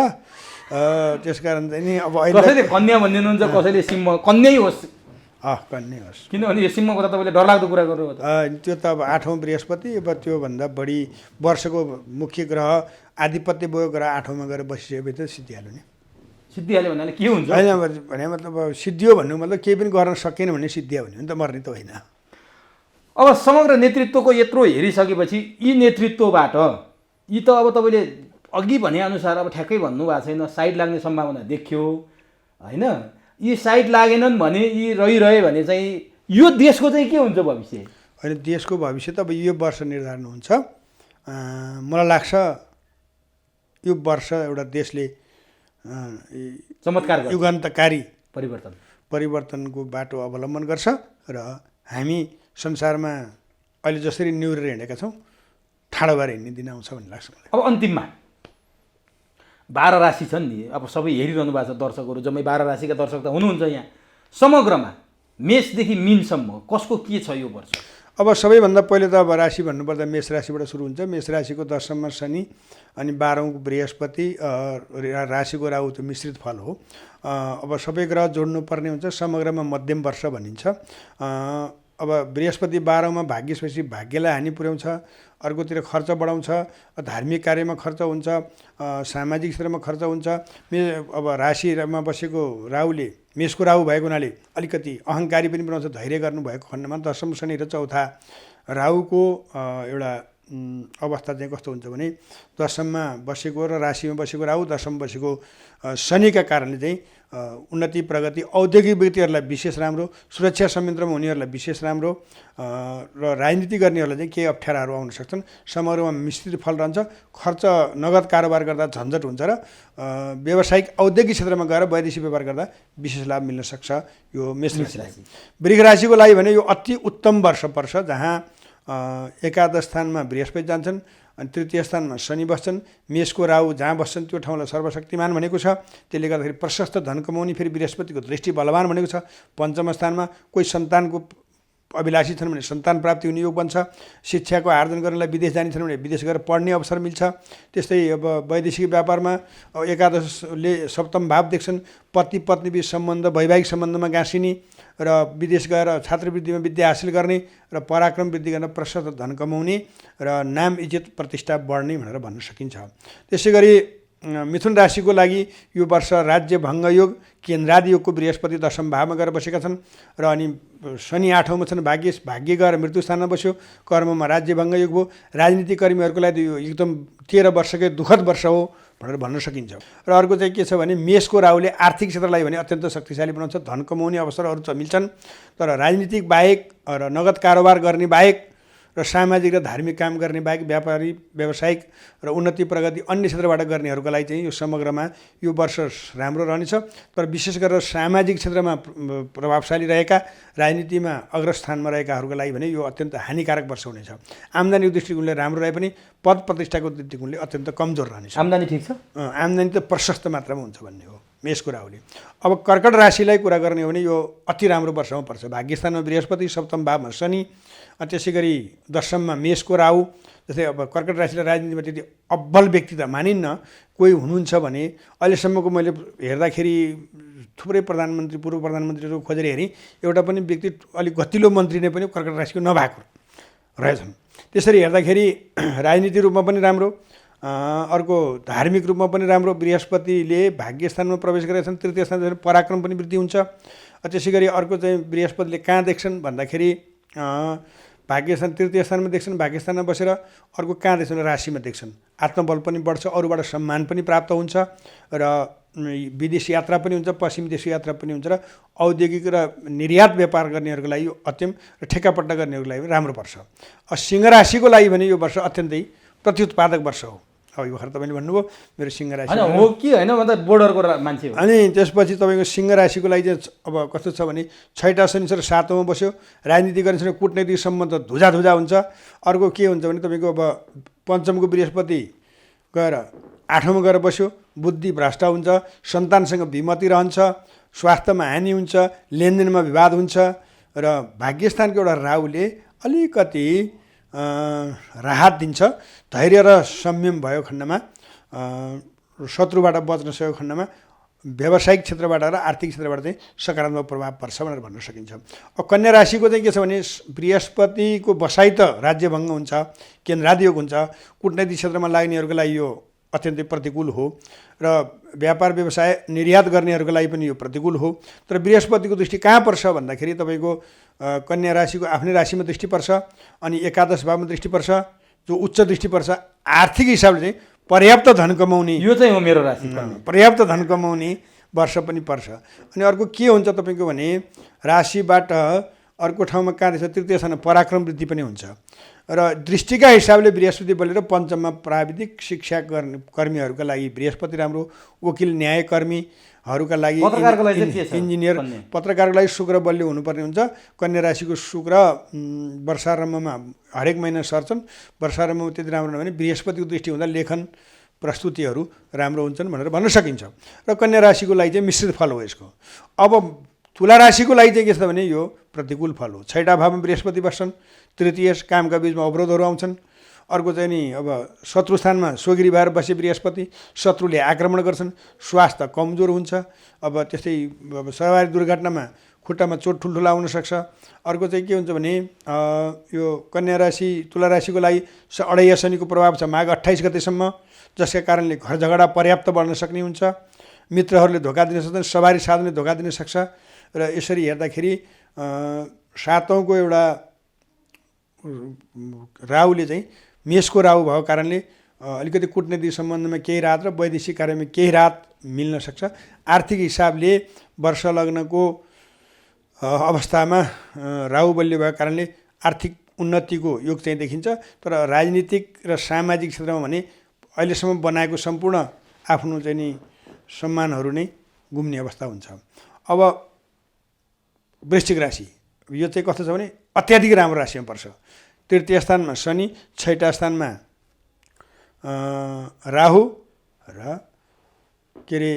त्यसकारण चाहिँ नि अब कसैले कन्या भनिदिनुहुन्छ कसैले सिंह कन्यै होस् कन्या होस् किनभने यो सिंहको त तपाईँले डरलाग्दो कुरा गर्नु त्यो त अब 8औं बृहस्पति अब त्योभन्दा बढी वर्षको मुख्य ग्रह आधिपत्य बोयो ग्रह 8औँमा गएर बसिसकेपछि त सिद्धिहाल्यो नि। सिद्धिहाल्यो भन्नाले के हुन्छ? होइन भने मतलब सिद्धियो भन्नु मतलब केही पनि गर्न सकेन भने सिद्धियो भन्यो नि त मर्ने त होइन। अब समग्र नेतृत्वको यत्रो हेरिसकेपछि यी नेतृत्वबाट यी त अब तपाईँले अघि भनेअनुसार अब ठ्याक्कै भन्नुभएको छैन साइड लाग्ने सम्भावना देखियो होइन। यी साइड लागेनन् भने यी रहिरहे भने चाहिँ यो देशको चाहिँ के हुन्छ भविष्य? होइन देशको भविष्य त अब यो वर्ष निर्धारण हुन्छ। मलाई लाग्छ यो वर्ष एउटा देशले चमत्कार युगान्तकारी परिवर्तनको बाटो अवलम्बन गर्छ र हामी संसारमा अहिले जसरी निहुरेर हिँडेका छौँ ठाडो भएर हिँड्ने दिन आउँछ भन्ने लाग्छ मलाई। अब अन्तिममा 12 राशि छन् नि अब सबै हेरिरहनु भएको छ दर्शकहरू जम्मै 12 राशिका दर्शक त हुनुहुन्छ यहाँ। समग्रमा मेषदेखि मीनसम्म कसको के छ यो वर्ष? अब सबैभन्दा पहिले त अब राशि भन्नुपर्दा मेष राशिबाट सुरु हुन्छ। मेष राशिको 10मा शनि अनि 12औँको बृहस्पति, राशिको राहु त्यो मिश्रित फल हो। अब सबै ग्रह जोड्नुपर्ने हुन्छ, समग्रमा मध्यम वर्ष भनिन्छ। अब बृहस्पति 12औँमा भाग्यपछि भाग्यलाई हानि पुर्याउँछ, अर्कोतिर खर्च बढाउँछ, धार्मिक कार्यमा खर्च हुन्छ, सामाजिक क्षेत्रमा खर्च हुन्छ। अब राशिमा बसेको राहुले, मेषको राहु भएको हुनाले अलिकति अहङ्कारी पनि बनाउँछ, धैर्य गर्नुभएको खण्डमा। 10औँ शनि र 4था राहुको एउटा अवस्था चाहिँ कस्तो हुन्छ भने 10मा बसेको र राशिमा बसेको राहु, 10मा बसेको शनिका कारणले चाहिँ उन्नति प्रगति, औद्योगिक व्यक्तिहरूलाई विशेष राम्रो, सुरक्षा संयन्त्रमा हुनेहरूलाई विशेष राम्रो र राजनीति गर्नेहरूलाई चाहिँ केही अप्ठ्याराहरू आउन सक्छन्। समग्रमा मिश्रित फल रहन्छ। खर्च नगद कारोबार गर्दा झन्झट हुन्छ र व्यावसायिक औद्योगिक क्षेत्रमा गएर वैदेशिक व्यापार गर्दा विशेष लाभ मिल्न सक्छ यो मेष राशिलाई। वृष राशिको लागि भने यो अति उत्तम वर्ष पर्छ, जहाँ एकादश स्थानमा बृहस्पति जान्छन् अनि तृतीय स्थानमा शनि बस्छन्। मेषको राहु जहाँ बस्छन् त्यो ठाउँलाई सर्वशक्तिमान भनेको छ, त्यसले गर्दाखेरि प्रशस्त धन कमाउने, फेरि बृहस्पतिको दृष्टि बलवान भनेको छ। पञ्चम स्थानमा कोही सन्तानको अभिलाषी छन् भने सन्तान प्राप्ति हुने योग बन्छ। शिक्षाको आर्जन गर्नलाई विदेश जाने छन् भने विदेश गएर पढ्ने अवसर मिल्छ। त्यस्तै अब वैदेशिक व्यापारमा एकादशले सप्तम भाव देख्छन्, पति पत्नी बीच सम्बन्ध वैवाहिक सम्बन्धमा गाँसिने र विदेश गएर छात्रवृत्तिमा विद्या हासिल गर्ने र पराक्रम वृद्धि गर्न प्रशस्त धन कमाउने र नाम इज्जत प्रतिष्ठा बढ्ने भनेर भन्न सकिन्छ। त्यसै गरी मिथुन राशिको लागि यो वर्ष राज्य भङ्ग योग, केन्द्रादि योगको बृहस्पति 10म भावमा गएर बसेका छन् र अनि शनि 8औँमा छन्। भाग्य गएर मृत्यु स्थानमा बस्यो, कर्ममा राज्य भङ्ग योग भयो। राजनीतिक कर्मीहरूको लागि यो एकदम 13 वर्षकै दुःखद वर्ष हो भनेर भन्न सकिन्छ। र अर्को चाहिँ के छ भने मेषको राहुले आर्थिक क्षेत्रलाई भने अत्यन्त शक्तिशाली बनाउँछ, धन कमाउने अवसरहरू चाहिँ मिल्छन्। तर राजनीतिक बाहेक र नगद कारोबार गर्ने बाहेक र सामाजिक र धार्मिक काम गर्ने बाहेक व्यापारी व्यावसायिक र उन्नति प्रगति अन्य क्षेत्रबाट गर्नेहरूको लागि चाहिँ यो समग्रमा यो वर्ष राम्रो रहनेछ। तर विशेष गरेर सामाजिक क्षेत्रमा प्रभावशाली रहेका, राजनीतिमा अग्रस्थानमा रहेकाहरूको लागि भने यो अत्यन्त हानिकारक वर्ष हुनेछ। आम्दानीको दृष्टिकोणले राम्रो रहे पनि पद प्रतिष्ठाको दृष्टिकोणले अत्यन्त कमजोर रहनेछ। आम्दानी ठिक छ, आम्दानी त प्रशस्त मात्रामा हुन्छ भन्ने हो मेषको राहुले। अब कर्कट राशिलाई कुरा गर्ने हो भने यो अति राम्रो वर्षमा पर्छ। भाग्यस्थानमा बृहस्पति, सप्तम भावमा शनि, त्यसै गरी 10ममा मेषको राहु। जस्तै अब कर्कट राशिलाई राजनीतिमा त्यति अब्बल व्यक्ति त मानिन्न, कोही हुनुहुन्छ भने अहिलेसम्मको मैले हेर्दाखेरि थुप्रै प्रधानमन्त्री पूर्व प्रधानमन्त्रीहरू खोजेर हेरेँ, एउटा पनि व्यक्ति अलिक गतिलो मन्त्री नै पनि कर्कट राशिको नभएको रहेछन्। त्यसरी हेर्दाखेरि राजनीतिक रूपमा पनि राम्रो, अर्को धार्मिक रूपमा पनि राम्रो। बृहस्पतिले भाग्यस्थानमा प्रवेश गरेका छन्, तृतीय स्थानमा पराक्रम पनि वृद्धि हुन्छ। त्यसै गरी अर्को चाहिँ बृहस्पतिले कहाँ देख्छन् भन्दाखेरि भाग्यस्थान तृतीय स्थानमा देख्छन्, भाग्यस्थानमा बसेर अर्को कहाँ देख्छन्, राशिमा देख्छन्। आत्मबल पनि बढ्छ, अरूबाट सम्मान पनि प्राप्त हुन्छ र विदेश यात्रा पनि हुन्छ, पश्चिम देश यात्रा पनि हुन्छ र औद्योगिक र निर्यात व्यापार गर्नेहरूको लागि यो अत्यन्त र ठेक्कापट्टा गर्नेहरूको लागि राम्रो पर्छ। सिंह राशिको लागि भने यो वर्ष अत्यन्तै प्रत्युत्पादक वर्ष हो। अब यो भर्खर तपाईँले भन्नुभयो मेरो सिंह राशि हो कि होइन, मतलब बोर्डरको मान्छे हो। अनि त्यसपछि तपाईँको सिंह राशिको लागि चाहिँ अब कस्तो छ भने 6ठा शनिश्चर 7औँमा बस्यो, राजनीति गर्ने कुटनैतिक सम्बन्ध धुजा हुन्छ। अर्को के हुन्छ भने तपाईँको अब पञ्चमको बृहस्पति गएर 8औँमा गएर बस्यो, बुद्धि भ्रष्ट हुन्छ, सन्तानसँग विमति रहन्छ, स्वास्थ्यमा हानि हुन्छ, लेनदेनमा विवाद हुन्छ र भाग्यस्थानको एउटा राहुले अलिकति राहत दिन्छ। धैर्य र संयम भएको खण्डमा, शत्रुबाट बच्न सकेको खण्डमा व्यावसायिक क्षेत्रबाट र आर्थिक क्षेत्रबाट चाहिँ सकारात्मक प्रभाव पर्छ भनेर भन्न सकिन्छ। अब कन्या राशिको चाहिँ के छ भने बृहस्पतिको बसाइ त राज्यभङ्ग हुन्छ, केन्द्राधियोग हुन्छ। कुटनैतिक क्षेत्रमा लाग्नेहरूको लागि यो अत्यन्तै प्रतिकूल हो र व्यापार व्यवसाय निर्यात गर्नेहरूको लागि पनि यो प्रतिकूल हो। तर बृहस्पतिको दृष्टि कहाँ पर्छ भन्दाखेरि तपाईँको कन्या राशिको आफ्नै राशिमा दृष्टि पर्छ अनि एकादश भावमा दृष्टि पर्छ, जो उच्च दृष्टि पर्छ। आर्थिक हिसाबले चाहिँ पर्याप्त धन कमाउने, यो चाहिँ हो मेरो राशि, पर्याप्त धन कमाउने वर्ष पनि पर्छ। अनि अर्को के हुन्छ तपाईँको भने राशिबाट अर्को ठाउँमा कहाँ देख्छ, तृतीय स्थानमा पराक्रम वृद्धि पनि हुन्छ र दृष्टिका हिसाबले बृहस्पति बलेर पञ्चममा प्राविधिक शिक्षा कर्मीहरूका लागि बृहस्पति राम्रो, वकिल न्यायकर्मीहरूका लागि इन्जिनियर, पत्रकारको लागि शुक्र बलियो हुनुपर्ने हुन्छ। कन्या राशिको शुक्र वर्षारम्भमा हरेक महिना सर्छन्, वर्षारम्भमा त्यति राम्रो नभए बृहस्पतिको दृष्टि हुँदा लेखन प्रस्तुतिहरू राम्रो हुन्छन् भनेर भन्न सकिन्छ। र कन्या राशिको लागि चाहिँ मिश्रित फल हो यसको। अब तुला राशिको लागि चाहिँ के छ भने यो प्रतिकूल फल हो। 6 भावमा बृहस्पति बस्छन्, तृतीय कामका बीचमा अवरोधहरू आउँछन्। अर्को चाहिँ नि अब शत्रु स्थानमा स्वगिरी भएर बसे बृहस्पति, शत्रुले आक्रमण गर्छन्, स्वास्थ्य कमजोर हुन्छ। अब त्यस्तै अब सवारी दुर्घटनामा खुट्टामा चोट ठुल्ठुला आउन सक्छ। अर्को चाहिँ के हुन्छ भने यो कन्या राशि तुला राशिको लागि अढैया शनिको प्रभाव छ माघ 28 गतेसम्म, जसका कारणले घर झगडा पर्याप्त बढ्न सक्ने हुन्छ। मित्रहरूले धोका दिन सक्छन्, सवारी साधनले धोका दिन सक्छ। र यसरी हेर्दाखेरि सातौँको एउटा राहुले चाहिँ मेषको राहु भएको कारणले अलिकति कूटनीतिक सम्बन्धमा केही राहत र वैदेशिक कार्यमा केही राहत मिल्न सक्छ। आर्थिक हिसाबले वर्ष लग्नको अवस्थामा राहु बलियो भएको कारणले आर्थिक उन्नतिको योग चाहिँ देखिन्छ। तर राजनीतिक र सामाजिक क्षेत्रमा भने अहिलेसम्म बनाएको सम्पूर्ण आफ्नो चाहिँ नि सम्मानहरू नै गुम्ने अवस्था हुन्छ। अब वृश्चिक राशि यो चाहिँ कस्तो छ भने अत्याधिक राम्रो राशिमा पर्छ। तृतीय स्थानमा शनि, 6 स्थानमा राहु र के अरे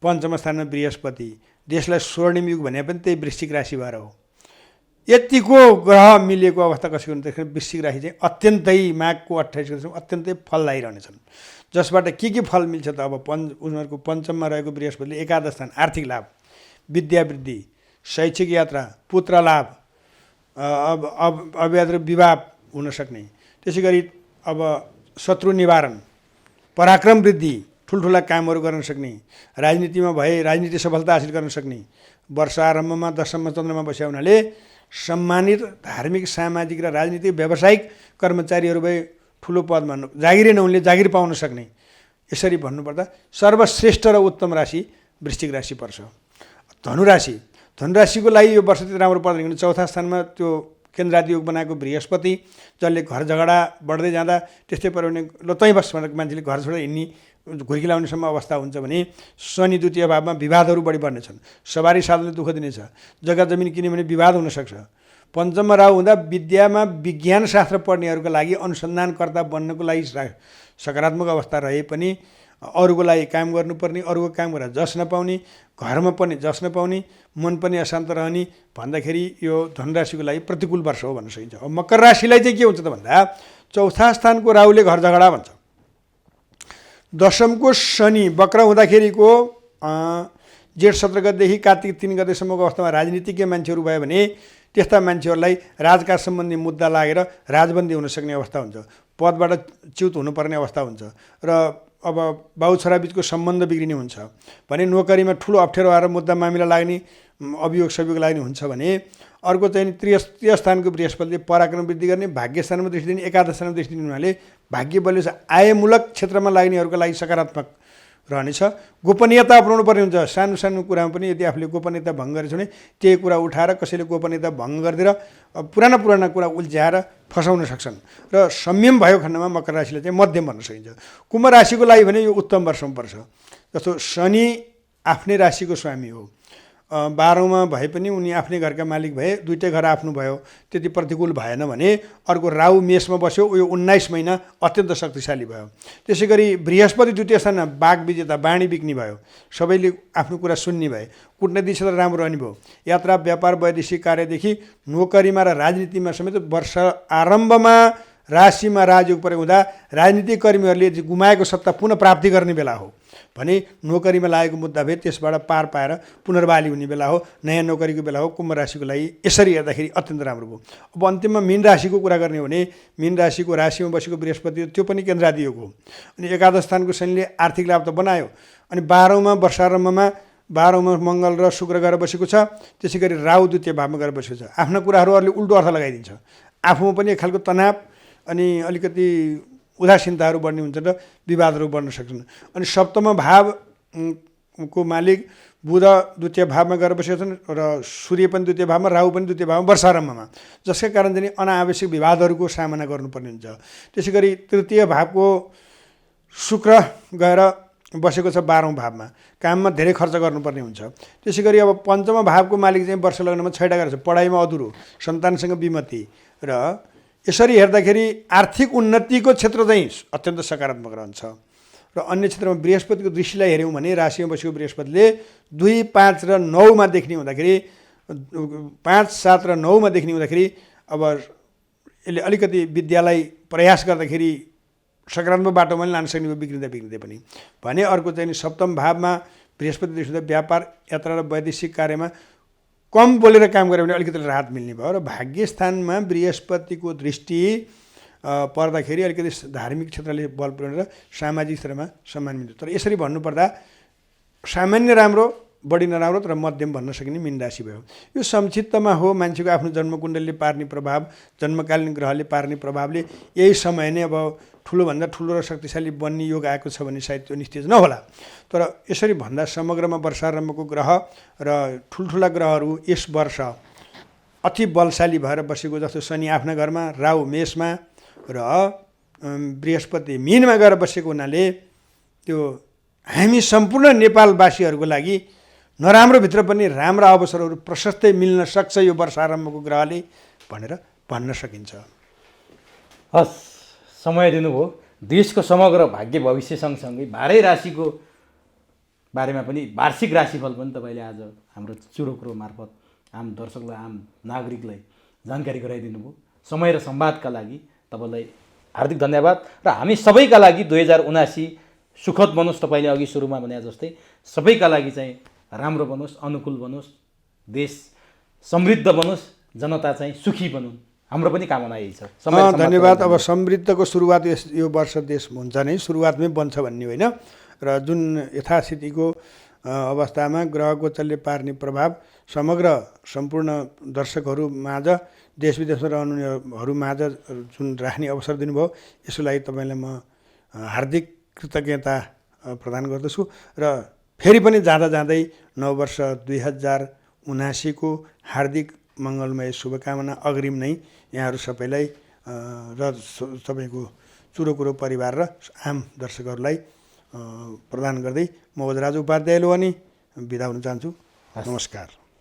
पञ्चम स्थानमा बृहस्पति। देशलाई स्वर्णिम युग भने पनि त्यही वृश्चिक राशि भएर हो। यतिको ग्रह मिलेको अवस्था कसरी हुँदाखेरि वृश्चिक राशि चाहिँ अत्यन्तै माघको 28 गतेसम्म अत्यन्तै फलदायी रहनेछन्, जसबाट के फल मिल्छ त अब उनीहरूको पञ्चममा रहेको बृहस्पतिले एकादश स्थान आर्थिक लाभ, विद्यावृद्धि, शैक्षिक यात्रा, पुत्र लाभ, अब अव्याध विवाह हुन सक्ने, त्यसै गरी अब शत्रु निवारण, पराक्रम वृद्धि, ठुल्ठुला कामहरू गर्न सक्ने, राजनीतिमा भए राजनीति सफलता हासिल गर्न सक्ने। वर्ष आरम्भमा दशममा चन्द्रमा बस्या हुनाले सम्मानित धार्मिक, सामाजिक र राजनीतिक व्यावसायिक कर्मचारीहरू भए ठुलो पदमा जागिरै नहुने जागिर पाउन सक्ने। यसरी भन्नुपर्दा सर्वश्रेष्ठ र उत्तम राशि वृश्चिक राशि पर्छ। धनुराशिको लागि यो वर्ष त्यति राम्रो पर्दैन, किनभने चौथा स्थानमा त्यो केन्द्रादि योग बनाएको बृहस्पति जसले घर झगडा बढ्दै जाँदा त्यस्तै पऱ्यो भने लतै बस भनेर मान्छेले घर छोडेर हिँड्ने घुर्की लाउनेसम्म अवस्था हुन्छ भने शनि द्वितीय भावमा विवादहरू बढी बढ्नेछन्, सवारी साधनले दुःख दिनेछ, जग्गा जमिन किन्यो भने विवाद हुनसक्छ। पञ्चममा राहु हुँदा विद्यामा विज्ञान शास्त्र पढ्नेहरूको लागि अनुसन्धानकर्ता बन्नको लागि सकारात्मक अवस्था रहे पनि अरूको लागि काम गर्नुपर्ने, अरूको काम गरेर जस नपाउने, घरमा पनि जस नपाउने, मन पनि अशान्त रहने भन्दाखेरि यो धनुराशिको लागि प्रतिकूल वर्ष हो भन्न सकिन्छ। अब मकर राशिलाई चाहिँ के हुन्छ त भन्दा चौथा स्थानको राहुले घर झगडा भन्छ। दशमको शनि वक्र हुँदाखेरिको जेठ 17 गतेदेखि कार्तिक 3 गतेसम्मको अवस्थामा राजनीतिज्ञ मान्छेहरू भयो भने त्यस्ता मान्छेहरूलाई राजकाज सम्बन्धी मुद्दा लागेर राजबन्दी हुन सक्ने अवस्था हुन्छ, पदबाट च्युत हुनुपर्ने अवस्था हुन्छ र अब बाउ छोरा बिचको सम्बन्ध बिग्रिने हुन्छ भने नोकरीमा ठुलो अप्ठ्यारो आएर मुद्दा मामिला लाग्ने, अभियोग सभियोग लाग्ने हुन्छ भने अर्को चाहिँ तृतीय स्थानको बृहस्पतिले पराक्रम वृद्धि गर्ने, भाग्य स्थानमा दृष्टि दिने, एकादश स्थानमा दृष्टि दिने हुनाले भाग्य बलियो छ। आयमूलक क्षेत्रमा लाग्नेहरूको लागि सकारात्मक रहनेछ। गोपनीयता अपनाउनु पर्ने हुन्छ। सानो सानो कुरामा पनि यदि आफूले गोपनीयता भङ्ग गरेछ भने त्यही कुरा उठाएर कसैले गोपनीयता भङ्ग गरिदिएर पुराना कुरा उल्झ्याएर फसाउन सक्छन् र संयम भएको खण्डमा मकर राशिले चाहिँ मध्यम भन्न सकिन्छ। कुम्भ राशिको लागि भने यो उत्तम वर्षमा पर्छ। जस्तो शनि आफ्नै राशिको स्वामी हो, 12औँमा भए पनि उनी आफ्नै घरका मालिक भए, दुईटै घर आफ्नो भयो, त्यति प्रतिकूल भएन भने अर्को राहु मेषमा बस्यो, यो 19 महिना अत्यन्त शक्तिशाली भयो। त्यसै गरी बृहस्पति द्वितीय स्थानमा वाग विजेता, वाणी बिक्ने भयो, सबैले आफ्नो कुरा सुन्ने भए, कूटनीतिक क्षेत्र राम्रो रहने भयो, यात्रा व्यापार वैदेशिक कार्यदेखि नोकरीमा र राजनीतिमा समेत वर्ष आरम्भमा राशिमा राजयोग परेको हुँदा राजनीतिक कर्मीहरूले गुमाएको सत्ता पुनः प्राप्ति गर्ने बेला हो भने नोकरीमा लागेको मुद्दा भए त्यसबाट पार पाएर पुनर्बहाली हुने बेला हो, नयाँ नोकरीको बेला हो। कुम्भ राशिको लागि यसरी हेर्दाखेरि अत्यन्त राम्रो भयो। अब अन्तिममा मीन राशिको कुरा गर्ने हो भने मीन राशिको राशिमा बसेको बृहस्पति त्यो पनि केन्द्रादि योग हो। अनि एकादश स्थानको शनिले आर्थिक लाभ त बनायो, अनि 12औँमा वर्षारम्भमा 12औँमा मङ्गल र शुक्र गएर बसेको छ। त्यसै गरी राहु द्वितीय भावमा गएर बसेको छ। आफ्ना कुराहरू अरूले उल्टो अर्थ लगाइदिन्छ, आफूमा पनि एक खालको तनाव अनि अलिकति उदासीनताहरू बढ्ने हुन्छ र विवादहरू बढ्न सक्छन्। अनि सप्तम भावको मालिक बुध द्वितीय भावमा गएर बसेका छन् र सूर्य पनि द्वितीय भावमा, राहु पनि द्वितीय भावमा वर्षारम्भमा, जसका कारण चाहिँ अनावश्यक विवादहरूको सामना गर्नुपर्ने हुन्छ। त्यसै गरी तृतीय भावको शुक्र गएर बसेको छ 12औँ भावमा, काममा धेरै खर्च गर्नुपर्ने हुन्छ। त्यसै गरी अब पञ्चम भावको मालिक चाहिँ वर्ष लग्नमा 6 गएर छ, पढाइमा अधुरो, सन्तानसँग विमति र यसरी हेर्दाखेरि आर्थिक उन्नतिको क्षेत्र चाहिँ अत्यन्त सकारात्मक रहन्छ। र अन्य क्षेत्रमा बृहस्पतिको दृष्टिलाई हेऱ्यौँ भने राशिमा बसेको बृहस्पतिले 2, 5 र 9मा देख्ने हुँदाखेरि 5, 7 र 9मा देख्ने हुँदाखेरि अब यसले अलिकति विद्यालाई प्रयास गर्दाखेरि सकारात्मक बाटोमा पनि लान सक्ने बिग्रिँदै पनि भने अर्को चाहिँ सप्तम भावमा बृहस्पति दृष्टिले व्यापार यात्रा र वैदेशिक कार्यमा कम बोलेर काम गऱ्यो भने अलिकति राहत मिल्ने भयो र भाग्यस्थानमा बृहस्पतिको दृष्टि पर्दाखेरि अलिकति धार्मिक क्षेत्रले बल पुर्याउनु र सामाजिक क्षेत्रमा सम्मान मिल्छ। तर यसरी भन्नुपर्दा सामान्य राम्रो, बढी नराम्रो तर मध्यम भन्न सकिने मीन राशि भयो। यो संक्षिप्तमा हो मान्छेको आफ्नो जन्मकुण्डलीले पार्ने प्रभाव, जन्मकालीन ग्रहले पार्ने प्रभावले यही समय नै अब ठुलोभन्दा ठुलो र शक्तिशाली बन्ने योग आएको छ भने सायद त्यो निश्चित नहोला। तर यसरी भन्दा समग्रमा वर्षारम्भको ग्रह र ठुल्ठुला ग्रहहरू यस वर्ष अति बलशाली भएर बसेको जस्तो शनि आफ्ना घरमा, राहु मेषमा र बृहस्पति मीनमा गएर बसेको हुनाले त्यो हामी सम्पूर्ण नेपालवासीहरूको लागि नराम्रोभित्र पनि राम्रा अवसरहरू प्रशस्तै मिल्न सक्छ यो वर्षारम्भको ग्रहले भनेर भन्न सकिन्छ। हस्, समय दिनुभयो। देशको समग्र भाग्य भविष्य सँगसँगै 12 राशिको बारेमा पनि वार्षिक राशिफल पनि तपाईँले आज हाम्रो चुरोकुरो मार्फत आम दर्शकलाई, आम नागरिकलाई जानकारी गराइदिनु भयो। समय र संवादका लागि तपाईँलाई हार्दिक धन्यवाद र हामी सबैका लागि 2079 सुखद बनोस्। तपाईँले अघि सुरुमा भने जस्तै सबैका लागि चाहिँ राम्रो बनोस्, अनुकूल बनोस्, देश समृद्ध बनोस्, जनता चाहिँ सुखी बनुन्, हाम्रो पनि कामना यही छ। धन्यवाद। अब समृद्धको सुरुवात यो वर्ष देश हुन्छ नै, सुरुवातमै बन्छ भन्ने होइन र जुन यथास्थितिको अवस्थामा ग्रह गोचरले पार्ने प्रभाव समग्र सम्पूर्ण दर्शकहरू माझ, देश विदेशमा रहनुहुनेहरू माझ जुन राख्ने अवसर दिनुभयो यसको लागि तपाईँलाई म हार्दिक कृतज्ञता प्रदान गर्दछु र फेरि पनि जाँदा जाँदै नववर्ष 2079 को हार्दिक मङ्गलमय शुभकामना अग्रिम नै यहाँहरू सबैलाई र तपाईँको चुरोकुरो परिवार र आम दर्शकहरूलाई प्रदान गर्दै म वज्रराज उपाध्यायले अनि बिदा हुन चाहन्छु। नमस्कार।